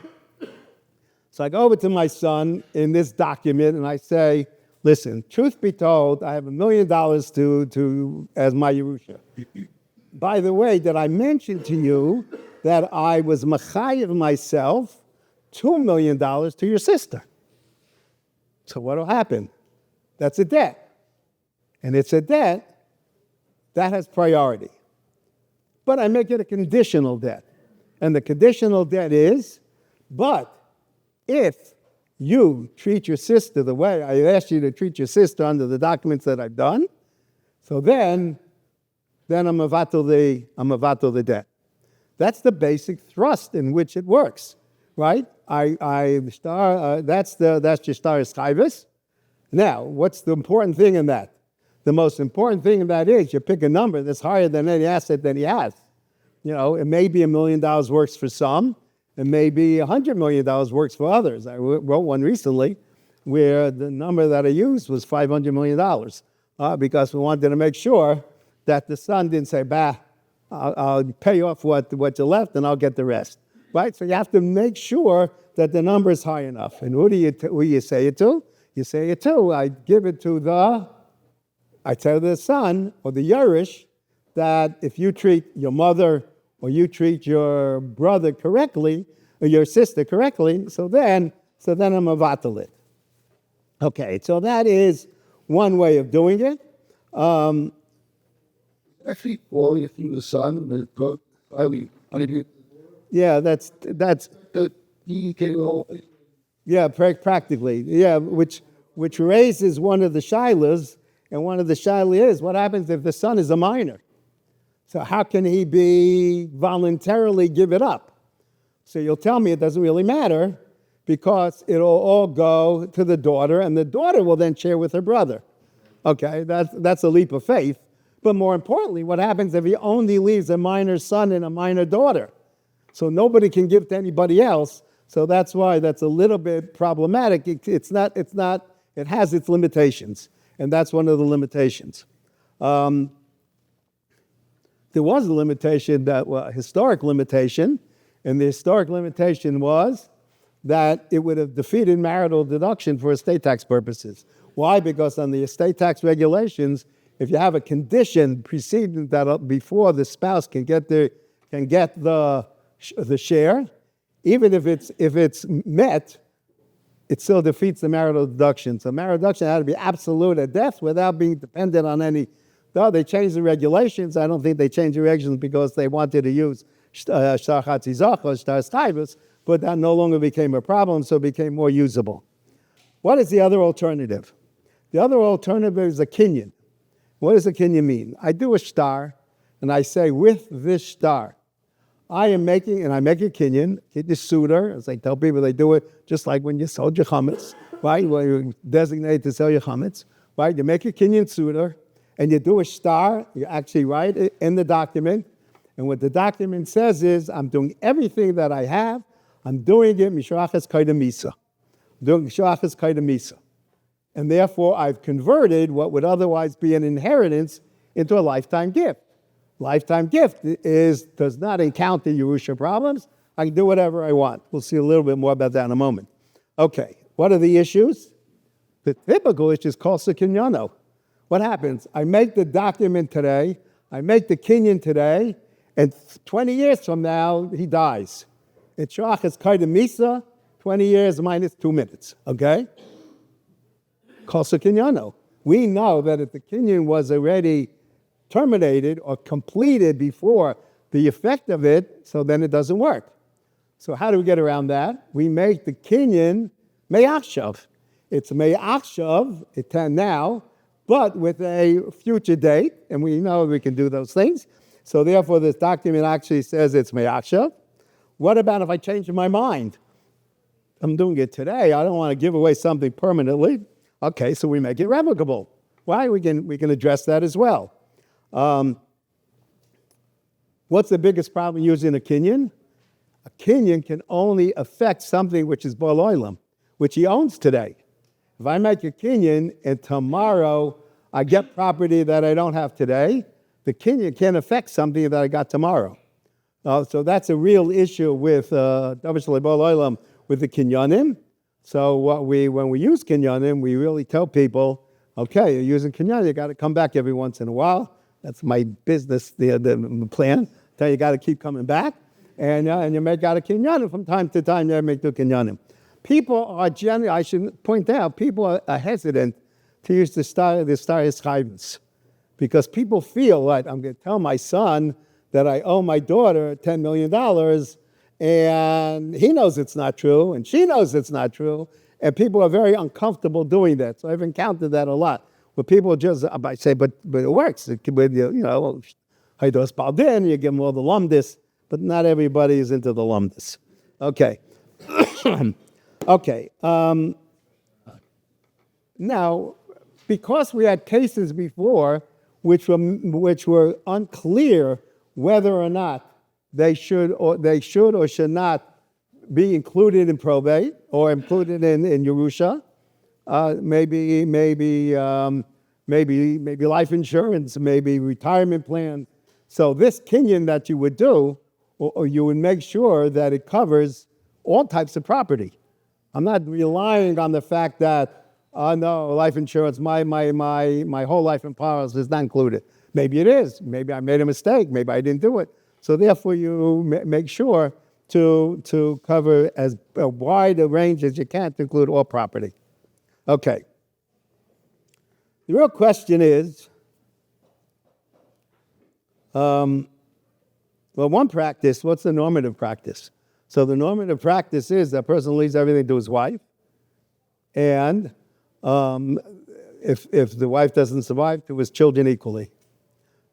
So I go over to my son in this document and I say, listen, truth be told, I have $1 million to as my Yerusha. By the way, did I mention to you that I was machayev myself $2 million to your sister? So what will happen? That's a debt. And it's a debt that has priority. But I make it a conditional debt. And the conditional debt is, but if you treat your sister the way I asked you to treat your sister under the documents that I've done, so then I'm avatul the debt. That's the basic thrust in which it works, right? That's your shtar chayvus. Now, what's the important thing in that? The most important thing in that is you pick a number that's higher than any asset that he has. You know, it may be $1 million works for some, it may be $100 million works for others. I wrote one recently where the number that I used was $500 million because we wanted to make sure that the son didn't say, I'll pay off what you left and I'll get the rest. Right? So you have to make sure that the number is high enough. And who do you say it to? You say it to, I tell the son or the Yerush that if you treat your mother or you treat your brother correctly or your sister correctly, so then I'm avatal it. Okay, so that is one way of doing it. Actually, well, if you the son, yeah, that's yeah, practically, yeah, which raises one of the shilas, and one of the shilas is what happens if the son is a minor. So how can he be voluntarily give it up? So you'll tell me it doesn't really matter because it'll all go to the daughter, and the daughter will then share with her brother. Okay, that's a leap of faith. But more importantly, what happens if he only leaves a minor son and a minor daughter? So nobody can give to anybody else. So that's why that's a little bit problematic. It has its limitations, and that's one of the limitations. There was a limitation, a historic limitation, and the historic limitation was that it would have defeated marital deduction for estate tax purposes. Why? Because on the estate tax regulations, if you have a condition preceding that before the spouse can get the share, even if it's met, it still defeats the marital deduction. So marital deduction had to be absolute at death without being dependent on any. No, they changed the regulations. I don't think they changed the regulations because they wanted to use shtar chatzizacha or shtar chayvus, but that no longer became a problem, so it became more usable. What is the other alternative? The other alternative is a kinyan. What does a kinyan mean? I do a shtar, and I say, with this shtar, I make a kinyan, suitor, as I tell people, they do it just like when you sold your chametz, right? When you're designated to sell your chametz, right? You make a kinyan suitor, and you do a shtar, you actually write it in the document, and what the document says is, I'm doing everything that I have, I'm doing it mishrachas kaidamisa. Doing mishrachas kaidamisa. And therefore, I've converted what would otherwise be an inheritance into a lifetime gift. Lifetime gift does not encounter Yerusha problems. I can do whatever I want. We'll see a little bit more about that in a moment. Okay, what are the issues? The typical issue is called sekinyano. What happens? I make the document today. I make the kinyan today, and 20 years from now, he dies. It's Shachas Kaida Misa, 20 years minus 2 minutes, okay? Kosa Kinyano. We know that if the kinyan was already terminated or completed before the effect of it, so then it doesn't work. So how do we get around that? We make the kinyan me'achshav. It's me'achshav, it can now, but with a future date, and we know we can do those things. So therefore, this document actually says it's me'achshav. What about if I change my mind? I'm doing it today. I don't want to give away something permanently. Okay, so we make it revocable. Why? We can address that as well. What's the biggest problem using a kinyan? A kinyan can only affect something which is bol olam, which he owns today. If I make a kinyan and tomorrow I get property that I don't have today, the kinyan can't affect something that I got tomorrow. So that's a real issue with davar shel bol olam with the kinyanim. So when we use kinyanim, we really tell people, okay, you're using kinyan, you got to come back every once in a while. That's my business, the plan. You got to keep coming back, and you make out a kinyanim from time to time. You make the kinyanim. People are generally, I should point out, people are hesitant to use the star chayvus because people feel like I'm going to tell my son that I owe my daughter $10 million, and he knows it's not true, and she knows it's not true, and people are very uncomfortable doing that. So I've encountered that a lot. Where people just, I say, but it works. You know, Haidos Baldin, you give them all the lumdis, but not everybody is into the lumdis. Okay. Okay. Now, because we had cases before which were unclear whether or not they should or should not be included in probate or included in Yerusha, maybe life insurance, maybe retirement plan. So this kinyan that you would do, or you would make sure that it covers all types of property. I'm not relying on the fact that, no, life insurance, my whole life in powers is not included. Maybe it is. Maybe I made a mistake. Maybe I didn't do it. So therefore, you make sure to cover as wide a range as you can to include all property. Okay. The real question is, one practice, what's the normative practice? So the normative practice is that person leaves everything to his wife, and if the wife doesn't survive, to his children equally.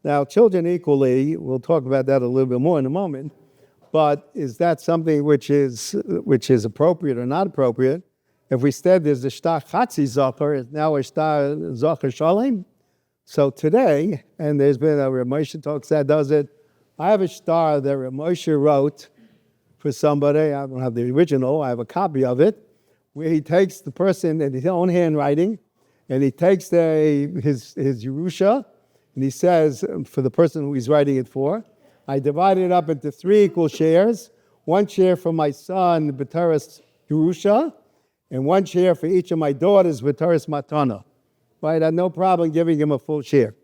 Now, children equally, we'll talk about that a little bit more in a moment, but is that something which is appropriate or not appropriate? If we said there's a shtar chatzi zocher, it's now a shtar zocher shalem. So today, and there's been a Rav Moshe talks that does it, I have a shtar that Rav Moshe wrote for somebody. I don't have the original, I have a copy of it, where he takes the person in his own handwriting, and he takes his Yerusha, and he says, for the person who he's writing it for, I divide it up into 3 equal shares, 1 share for my son, B'taras Yerusha, and 1 share for each of my daughters, B'taras Matana. Right? I had no problem giving him a full share.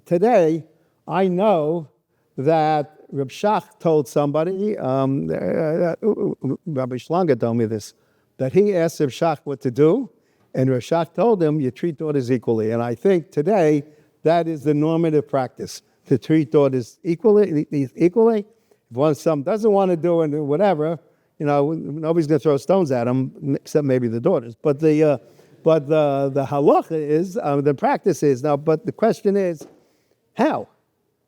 Today, I know that Reb Shach told somebody, Rabbi Shlanga told me this, that he asked Reb Shach what to do, and Reb Shach told him, you treat daughters equally. And I think today, that is the normative practice, to treat daughters equally. If one son doesn't want to do it, whatever, nobody's going to throw stones at them, except maybe the daughters. But the halacha is, the practice is now. But the question is, how?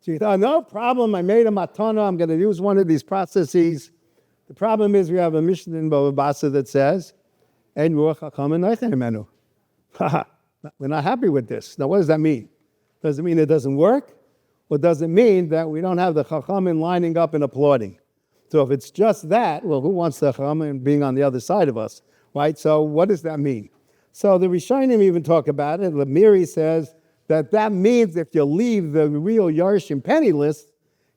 So you thought, no problem. I made a matana. I'm going to use one of these processes. The problem is we have a Mishnah in Bava Basra that says, "Ein ruach chacham neichen imenu." We're not happy with this. Now, what does that mean? Does it mean it doesn't work? Or does it mean that we don't have the chachamim lining up and applauding? So if it's just that, well, who wants the chachamim being on the other side of us, right? So what does that mean? So the Rishonim even talk about it. Lemiri says that means if you leave the real Yarshim penniless,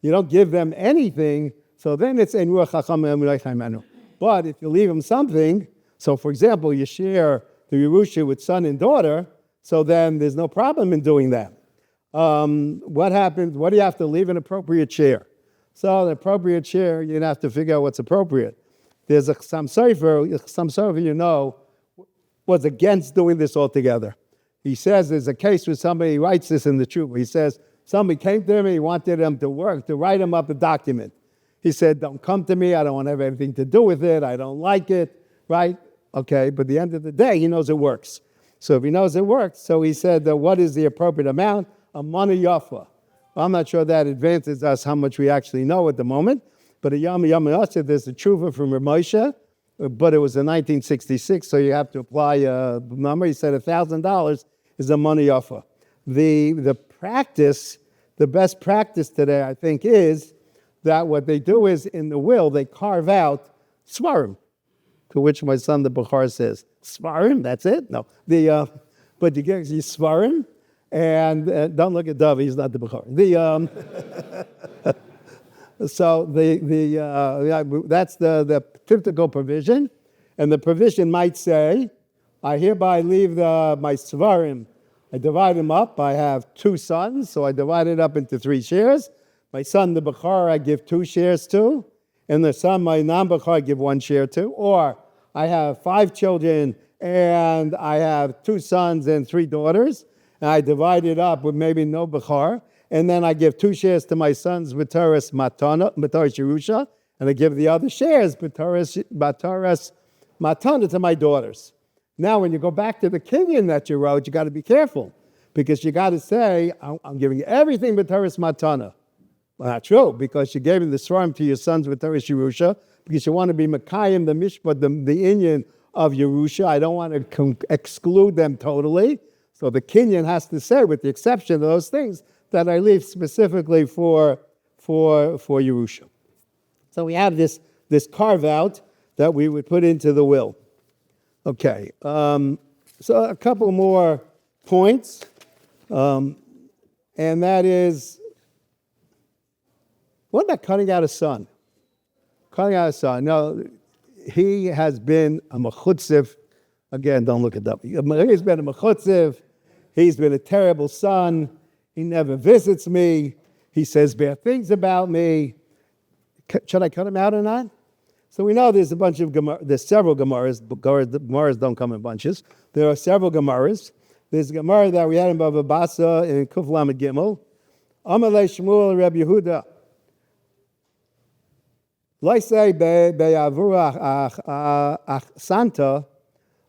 you don't give them anything, so then it's ein ruach chachamim neichen imenu. But if you leave them something, so for example, you share the Yerusha with son and daughter, so then there's no problem in doing that. what happens? What do you have to leave? An appropriate share. So an appropriate share, you have to figure out what's appropriate. There's some sofer you know was against doing this altogether. He says there's a case where somebody, he writes this in the truth. He says somebody came to him, he wanted him to write him up a document. He said, don't come to me, I don't want to have anything to do with it, I don't like it, right? Okay, but at the end of the day, he knows it works. So if he knows it works, so he said, what is the appropriate amount? A money yafa. Well, I'm not sure that advances us how much we actually know at the moment, but a yama yasa, there's a tshuva from Rav Moshe, but it was in 1966, so you have to apply a number. He said $1,000 is a money yafa. The practice, the best practice today, I think, is that what they do is in the will, they carve out svarim, to which my son, the bakar, says, svarim, that's it? No. But you get these svarim, and don't look at Dov, he's not the bakar. So that's the typical provision, and the provision might say, I hereby leave my svarim. I divide them up. I have 2 sons, so I divide it up into 3 shares. My son, the bakar, I give 2 shares to, and the son, my non-bakar, I give 1 share to. Or I have 5 children, and I have 2 sons and 3 daughters, and I divide it up with maybe no bakar, and then I give 2 shares to my sons, b'toras matana, b'toras yerusha, and I give the other shares, b'toras matana, to my daughters. Now, when you go back to the kinyan that you wrote, you got to be careful, because you got to say, I'm giving you everything b'toras matana. Well, not true, because you gave the svarim to your sons b'toras yerusha, because you want to be makayim, the mishpat, the inyan of yerusha. I don't want to exclude them totally. So the kinyan has to say, with the exception of those things, that I leave specifically for yerusha. So we have this carve out that we would put into the will. Okay, so a couple more points, and that is, what about cutting out a son? Cutting out a son. Now, he has been a mechutziv. Again, don't look at that. He's been a mechutziv. He's been a terrible son. He never visits me. He says bad things about me. Should I cut him out or not? So we know there's a bunch of there's several Gemaras. Gemaras don't come in bunches. There are several Gemaras. There's a Gemara that we had in Bava Basa in Kuf Lamed Gimel. Amalei Shmuel Reb Yehuda. Loisei be'avur Santa.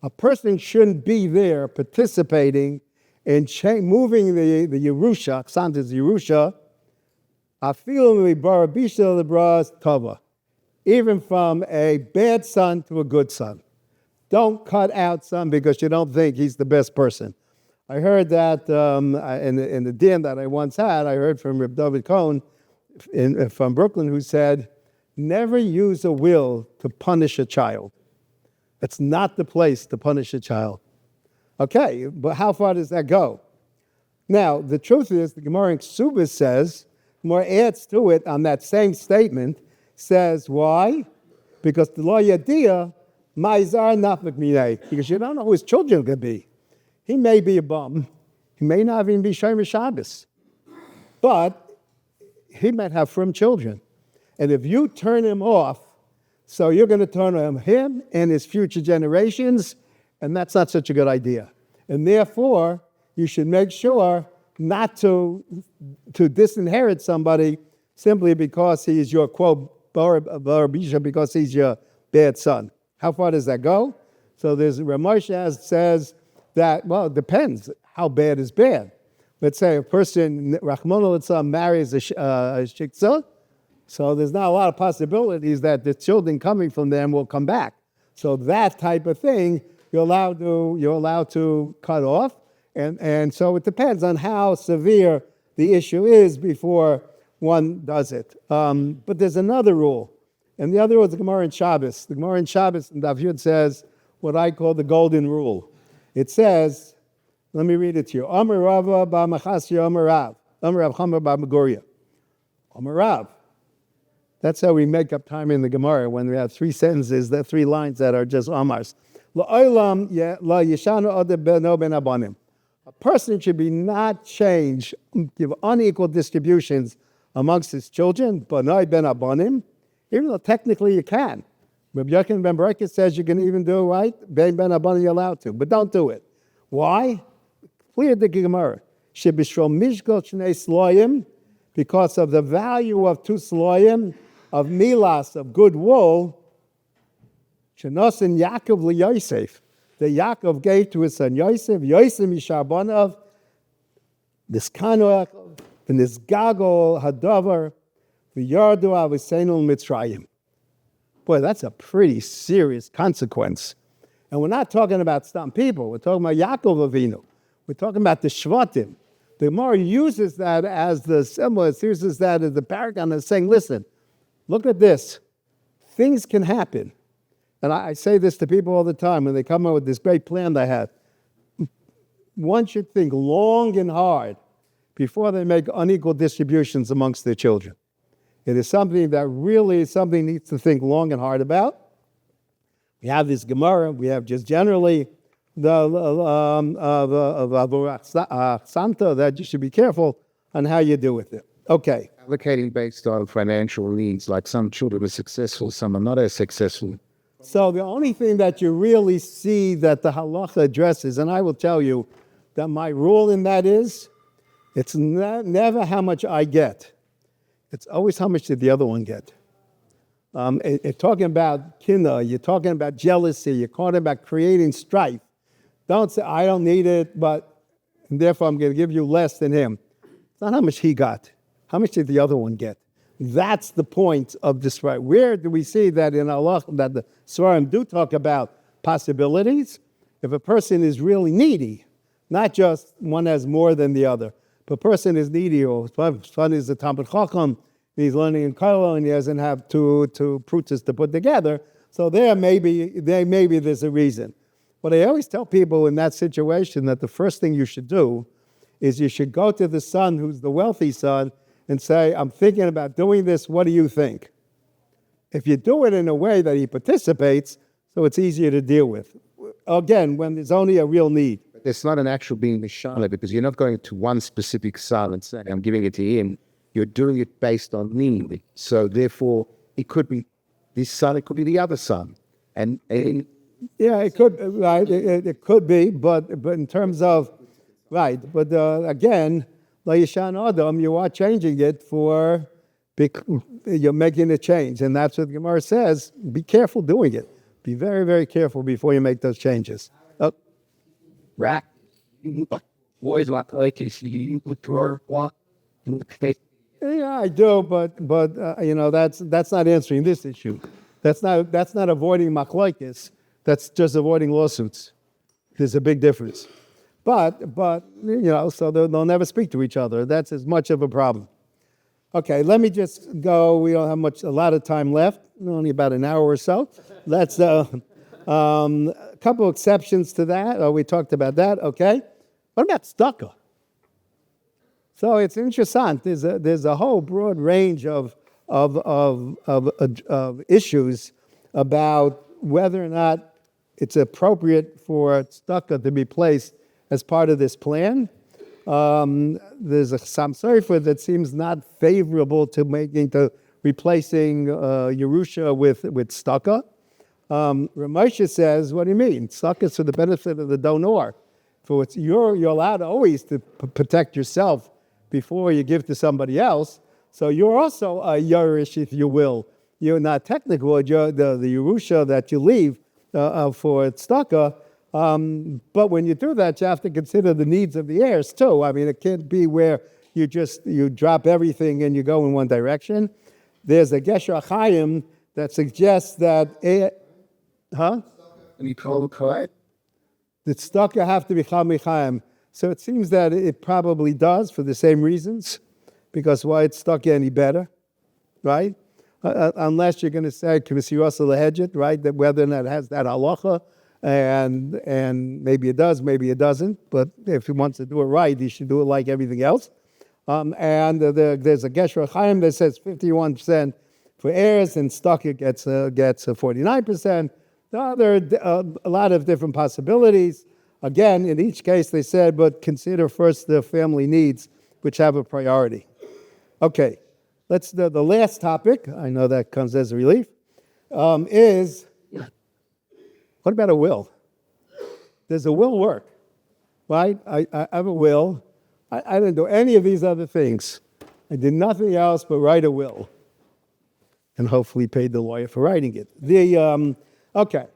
A person shouldn't be there participating in moving the Yerusha. Santa is Yerusha. Afilu mibarabisha lebras tova. Even from a bad son to a good son. Don't cut out son because you don't think he's the best person. I heard that in the din that I once had, I heard from Reb David Cohn from Brooklyn, who said, never use a will to punish a child. It's not the place to punish a child. Okay, but how far does that go? Now, the truth is, the Gemara in Ksubas says, more adds to it on that same statement, says, why? Because the law yadia, ma'izar nafik minei, because you don't know who his children are going to be. He may be a bum. He may not even be Shomer Shabbos. But he might have frum children. And if you turn him off, so you're going to turn on him and his future generations, and that's not such a good idea. And therefore, you should make sure not to disinherit somebody simply because he is your, quote, Barabisha, because he's your bad son. How far does that go? So there's Ramosha says that, well, it depends. How bad is bad? Let's say a person, Rachmana litzlan, marries a shiksa, so there's not a lot of possibilities that the children coming from them will come back. So that type of thing, you're allowed to cut off, and so it depends on how severe the issue is before one does it. But there's another rule, and the other rule is the Gemara in Shabbos. The Gemara in Shabbos in Daf Yud says what I call the golden rule. It says, let me read it to you. Amar Rava ba Machasya Amar Rav. Amar Rav Chama ba Megoria. Amar Rav. That's how we make up time in the Gemara when we have 3 sentences, the 3 lines that are just Amars. La'olam la yeshanu ode beno ben abanim. A person should be not change, give unequal distributions amongst his children, Banai ben Abanim, even though technically you can. Rabbi Yochanan ben Berekah says you can even do it right. Ben Abanim you're allowed to, but don't do it. Why? Clear the Gemara. Shebishro mishgol shnei sloyim, because of the value of 2 sloyim, of milas, of good wool, shenosin Yaakov liYosef, that Yaakov gave to his son Yosef, Yosef Misharbanav, Niskano Yaakov, V'nisgago Hadavar, V'yardu Avisenul Mitzrayim. Boy, that's a pretty serious consequence. And we're not talking about some people. We're talking about Yaakov Avinu. We're talking about the Shvatim. The Gemara uses that as the symbol, it uses that as the paragon of saying, listen, look at this. Things can happen. And I say this to people all the time when they come up with this great plan they have. One should think long and hard before they make unequal distributions amongst their children. It is something that really something needs to think long and hard about. We have this Gemara. We have just generally the Santa that you should be careful on how you do with it. Okay. Allocating based on financial needs, like some children are successful, some are not as successful. So the only thing that you really see that the halacha addresses, and I will tell you that my rule in that is, it's never how much I get. It's always how much did the other one get. You're talking about kinna, you're talking about jealousy, you're talking about creating strife. Don't say, I don't need it, but and therefore I'm going to give you less than him. It's not how much he got. How much did the other one get? That's the point of this right. Where do we see that in Allah, that the Svarim do talk about possibilities? If a person is really needy, not just one has more than the other, if a person is needy, or son is a Talmid Chacham, he's learning in Kollel and he doesn't have two prutas to put together, so maybe there's a reason. But I always tell people in that situation that the first thing you should do is you should go to the son who's the wealthy son and say, I'm thinking about doing this, what do you think? If you do it in a way that he participates, so it's easier to deal with. Again, when there's only a real need. It's not an actual being mishana, because you're not going to one specific son and saying, I'm giving it to him. You're doing it based on need. So therefore, it could be this son, it could be the other son. And yeah, it could, right, it could be, but in terms of, right, but again, Layishan Adam, you are changing it you're making a change. And that's what the Gemara says. Be careful doing it. Be very, very careful before you make those changes. Rack. Boys like you withdraw walk. Yeah, I do, but that's not answering this issue. That's not avoiding machlokes. That's just avoiding lawsuits. There's a big difference. But so they'll never speak to each other. That's as much of a problem. Okay, let me just go. We don't have a lot of time left. Only about an hour or so. Let's a couple exceptions to that. We talked about that. Okay, what about stucco? So it's interesting. There's a whole broad range of issues about whether or not it's appropriate for stucco to be placed as part of this plan. There's a Sam Sofer that seems not favorable to replacing Yerusha with stucco. Ramosha says, what do you mean? Stucco is for the benefit of the donor. You're allowed always to protect yourself before you give to somebody else. So you're also a Yerush, if you will. You're not technical. You're the Yerusha that you leave for stucco. But when you do that, you have to consider the needs of the heirs too. I mean, it can't be where you drop everything and you go in one direction. There's a Gesher Chaim that suggests that, And you call it correct? that stucco have to be Chal Chaim. So it seems that it probably does for the same reasons, because why it's stuck any better, right? Unless you're going to say, right, that whether or not it has that halacha, and maybe it does, maybe it doesn't. But if he wants to do it right, he should do it like everything else. There's a Gesher Chaim that says 51% for heirs, and stucco gets 49%. There are a lot of different possibilities. Again, in each case, they said, but consider first the family needs, which have a priority. Okay, let's the last topic. I know that comes as a relief. Is what about a will? Does a will work? Right? I have a will. I didn't do any of these other things. I did nothing else but write a will, and hopefully paid the lawyer for writing it. Okay,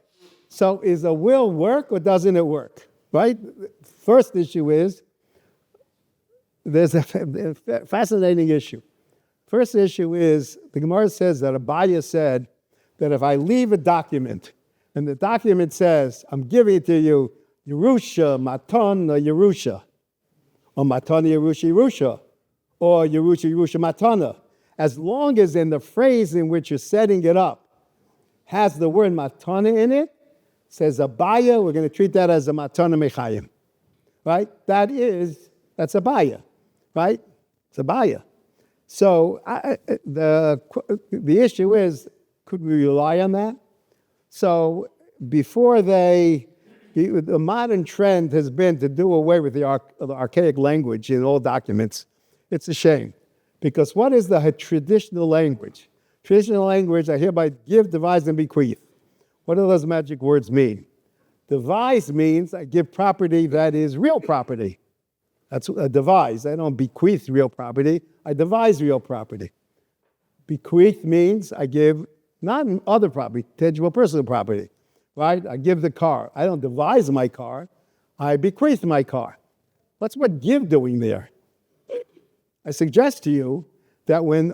so is a will work or doesn't it work? Right? First issue is there's a fascinating issue. First issue is the Gemara says that Abaya said that if I leave a document and the document says I'm giving it to you Yerusha Matan Yerusha, or Matana Yerusha Yerusha, or Yerusha Yerusha Matana, as long as in the phrase in which you're setting it up has the word Matana in it, says Abaya, we're going to treat that as a Matana Mechayim. Right? That's Abaya. Right? It's Abaya. So the issue is, could we rely on that? So before the modern trend has been to do away with the archaic language in all documents. It's a shame. Because what is the traditional language? Traditional language, I hereby give, devise, and bequeath. What do those magic words mean? Devise means I give property that is real property. That's a devise. I don't bequeath real property. I devise real property. Bequeath means I give not other property, tangible personal property. Right? I give the car. I don't devise my car. I bequeath my car. What's what give doing there? I suggest to you that when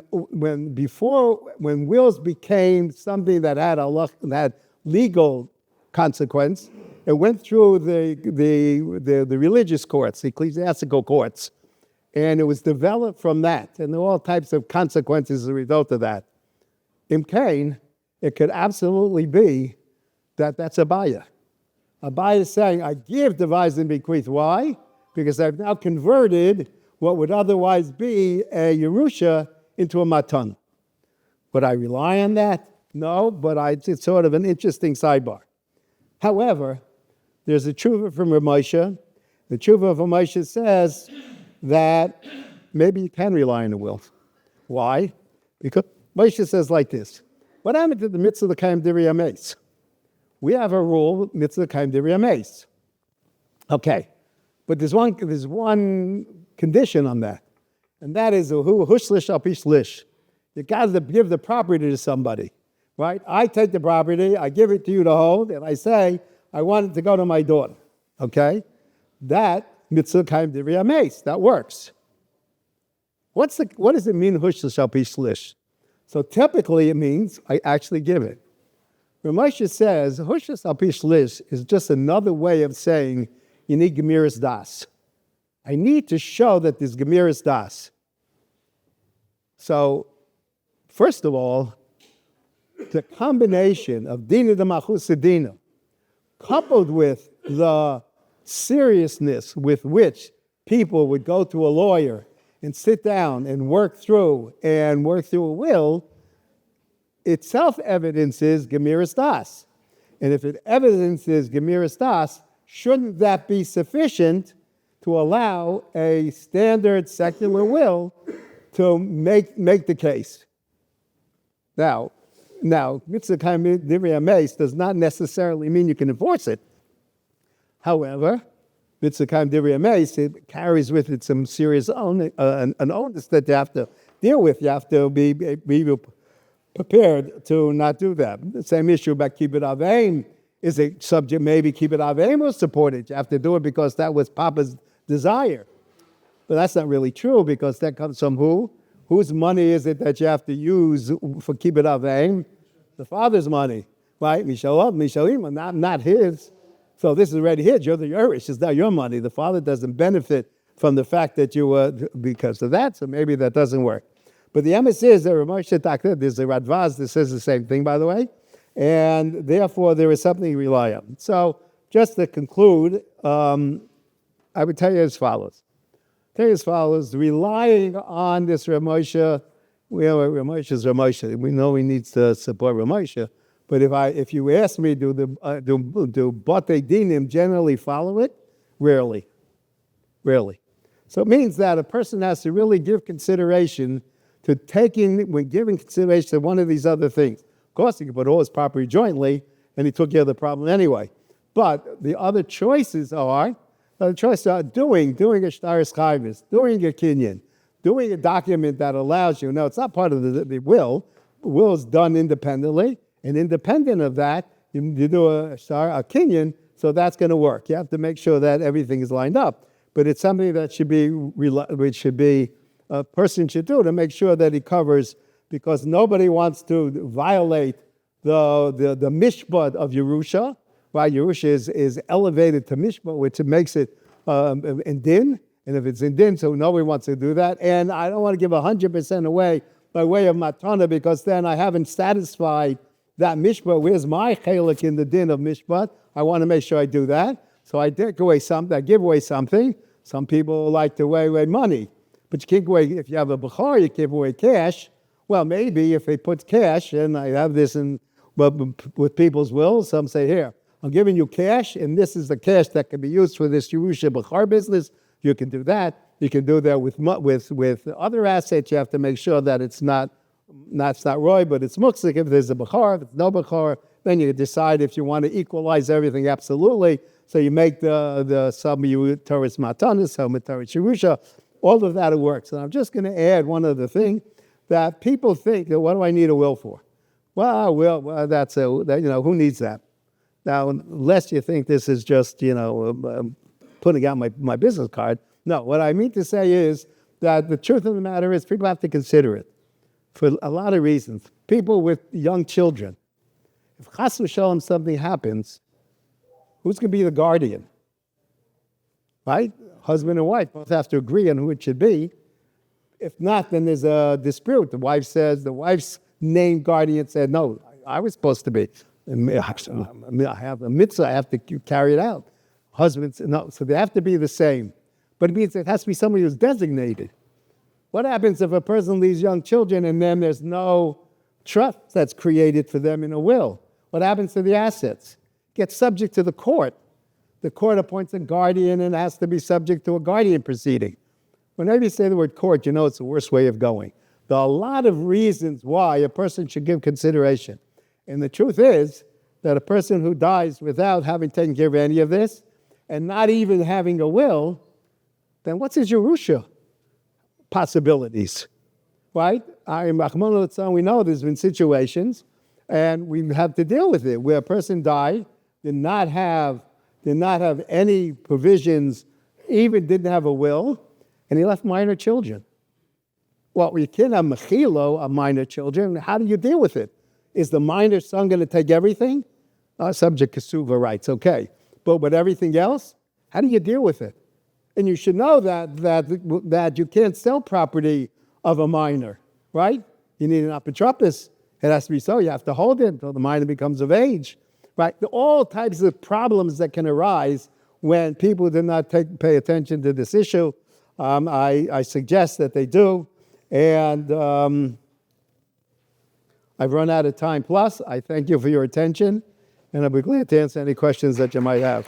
wills became something that had legal consequence, it went through the religious courts, the ecclesiastical courts, and it was developed from that, and there were all types of consequences as a result of that. In Cain, it could absolutely be that's Abaya. Abaya is saying, I give, devise, and bequeath. Why? Because I've now converted what would otherwise be a Yerusha into a Matan. Would I rely on that? No, but it's sort of an interesting sidebar. However, there's a tshuva from Ramosha. The tshuva of Ramosha says that maybe you can rely on the will. Why? Because Moshe says like this. What happened to the mitzvah of the Kaim Diri Ames? We have a rule, mitzvah Kaim Diri Ames. Okay, but there's one condition on that, and that is hushlish al pishlish. You got to give the property to somebody, right? I take the property, I give it to you to hold, and I say I want it to go to my daughter. Okay, that mitzvah Kaim Diri Ames, that works. What does it mean hushlish al pishlish? So typically it means I actually give it. Ramosha says, Hushas al pishlish is just another way of saying you need Gemiras Das. I need to show that there's Gemiras Das. So, first of all, the combination of Dina de Machus Dina, coupled with the seriousness with which people would go to a lawyer and sit down and work through a will, itself evidences Gemiras Das. And if it evidences Gemiras Das, shouldn't that be sufficient to allow a standard secular will to make the case? Now, mitzvah Kaim Diri Ames does not necessarily mean you can enforce it. However, mitzvah Kaim Diri Ames, it carries with it some serious an onus that you have to deal with. You have to be prepared to not do that. The same issue about kibbut aveim is a subject. Maybe kibbut aveim was supported. You have to do it because that was Papa's desire. But that's not really true because that comes from who? Whose money is it that you have to use for kibbut aveim? The father's money, right? Mishalim, not his. So this is already his. You're the Yerush. It's not your money. The father doesn't benefit from the fact that you were because of that. So maybe that doesn't work. But the emes is that Ramosha Takta, there's a Radvaz that says the same thing, by the way, and therefore there is something to rely on. So just to conclude, I would tell you as follows. Relying on this Ramosha, Ramosha is Ramosha. We know he needs to support Ramosha, but if you ask me, do Batei Dinim generally follow it? Rarely. So it means that a person has to really give consideration to when giving consideration to one of these other things. Of course, he could put all his property jointly, and he took care of the problem anyway. But the other choices are doing a shtaris chayvis, doing a kinyan, doing a document that allows you. No, it's not part of the will. The will is done independently, and independent of that, you do a kinyan, so that's going to work. You have to make sure that everything is lined up. But it's something that a person should do to make sure that he covers, because nobody wants to violate the mishpat of Yerusha. Right? Yerusha is elevated to mishpat, which makes it in din. And if it's in din, so nobody wants to do that. And I don't want to give 100% away by way of matana, because then I haven't satisfied that mishpat. Where's my chelik in the din of mishpat? I want to make sure I do that. So I take away something, I give away something. Some people like to weigh away money. But you can't give away, if you have a bakar, you give away cash. Well, maybe if they put cash, and I have this with people's wills, some say, here, I'm giving you cash, and this is the cash that can be used for this Yerusha bakar business. You can do that. You can do that with other assets. You have to make sure that it's not roy, but it's muksik. If there's a bakar, if it's no bakar, then you decide if you want to equalize everything absolutely. So you make the some teres matanis, some teres Yerusha. All of that works. And I'm just going to add one other thing that people think, what do I need a will for? Well, who needs that? Now, unless you think this is just, putting out my business card. No, what I mean to say is that the truth of the matter is people have to consider it for a lot of reasons. People with young children, if chas v'shalom something happens, who's going to be the guardian? Right? Husband and wife both have to agree on who it should be. If not, then there's a dispute. The wife's named guardian said, no, I was supposed to be. I have a mitzvah, I have to carry it out. Husbands, no, so they have to be the same. But it means it has to be somebody who's designated. What happens if a person leaves young children and then there's no trust that's created for them in a will? What happens to the assets? It gets subject to the court. The court appoints a guardian and it has to be subject to a guardian proceeding. Whenever you say the word court, it's the worst way of going. There are a lot of reasons why a person should give consideration. And the truth is that a person who dies without having taken care of any of this and not even having a will, then what's his Yerusha possibilities? Right? We know there's been situations, and we have to deal with it, where a person died, did not have any provisions, even didn't have a will, and he left minor children. Well, you can't have mechilo of minor children. How do you deal with it? Is the minor son going to take everything? Subject to suva rights, okay. But with everything else, how do you deal with it? And you should know that you can't sell property of a minor, right? You need an apotropos. It has to be so. You have to hold it until the minor becomes of age, right? All types of problems that can arise when people do not pay attention to this issue. I suggest that they do. And I've run out of time. Plus, I thank you for your attention, and I'll be glad to answer any questions that you might have.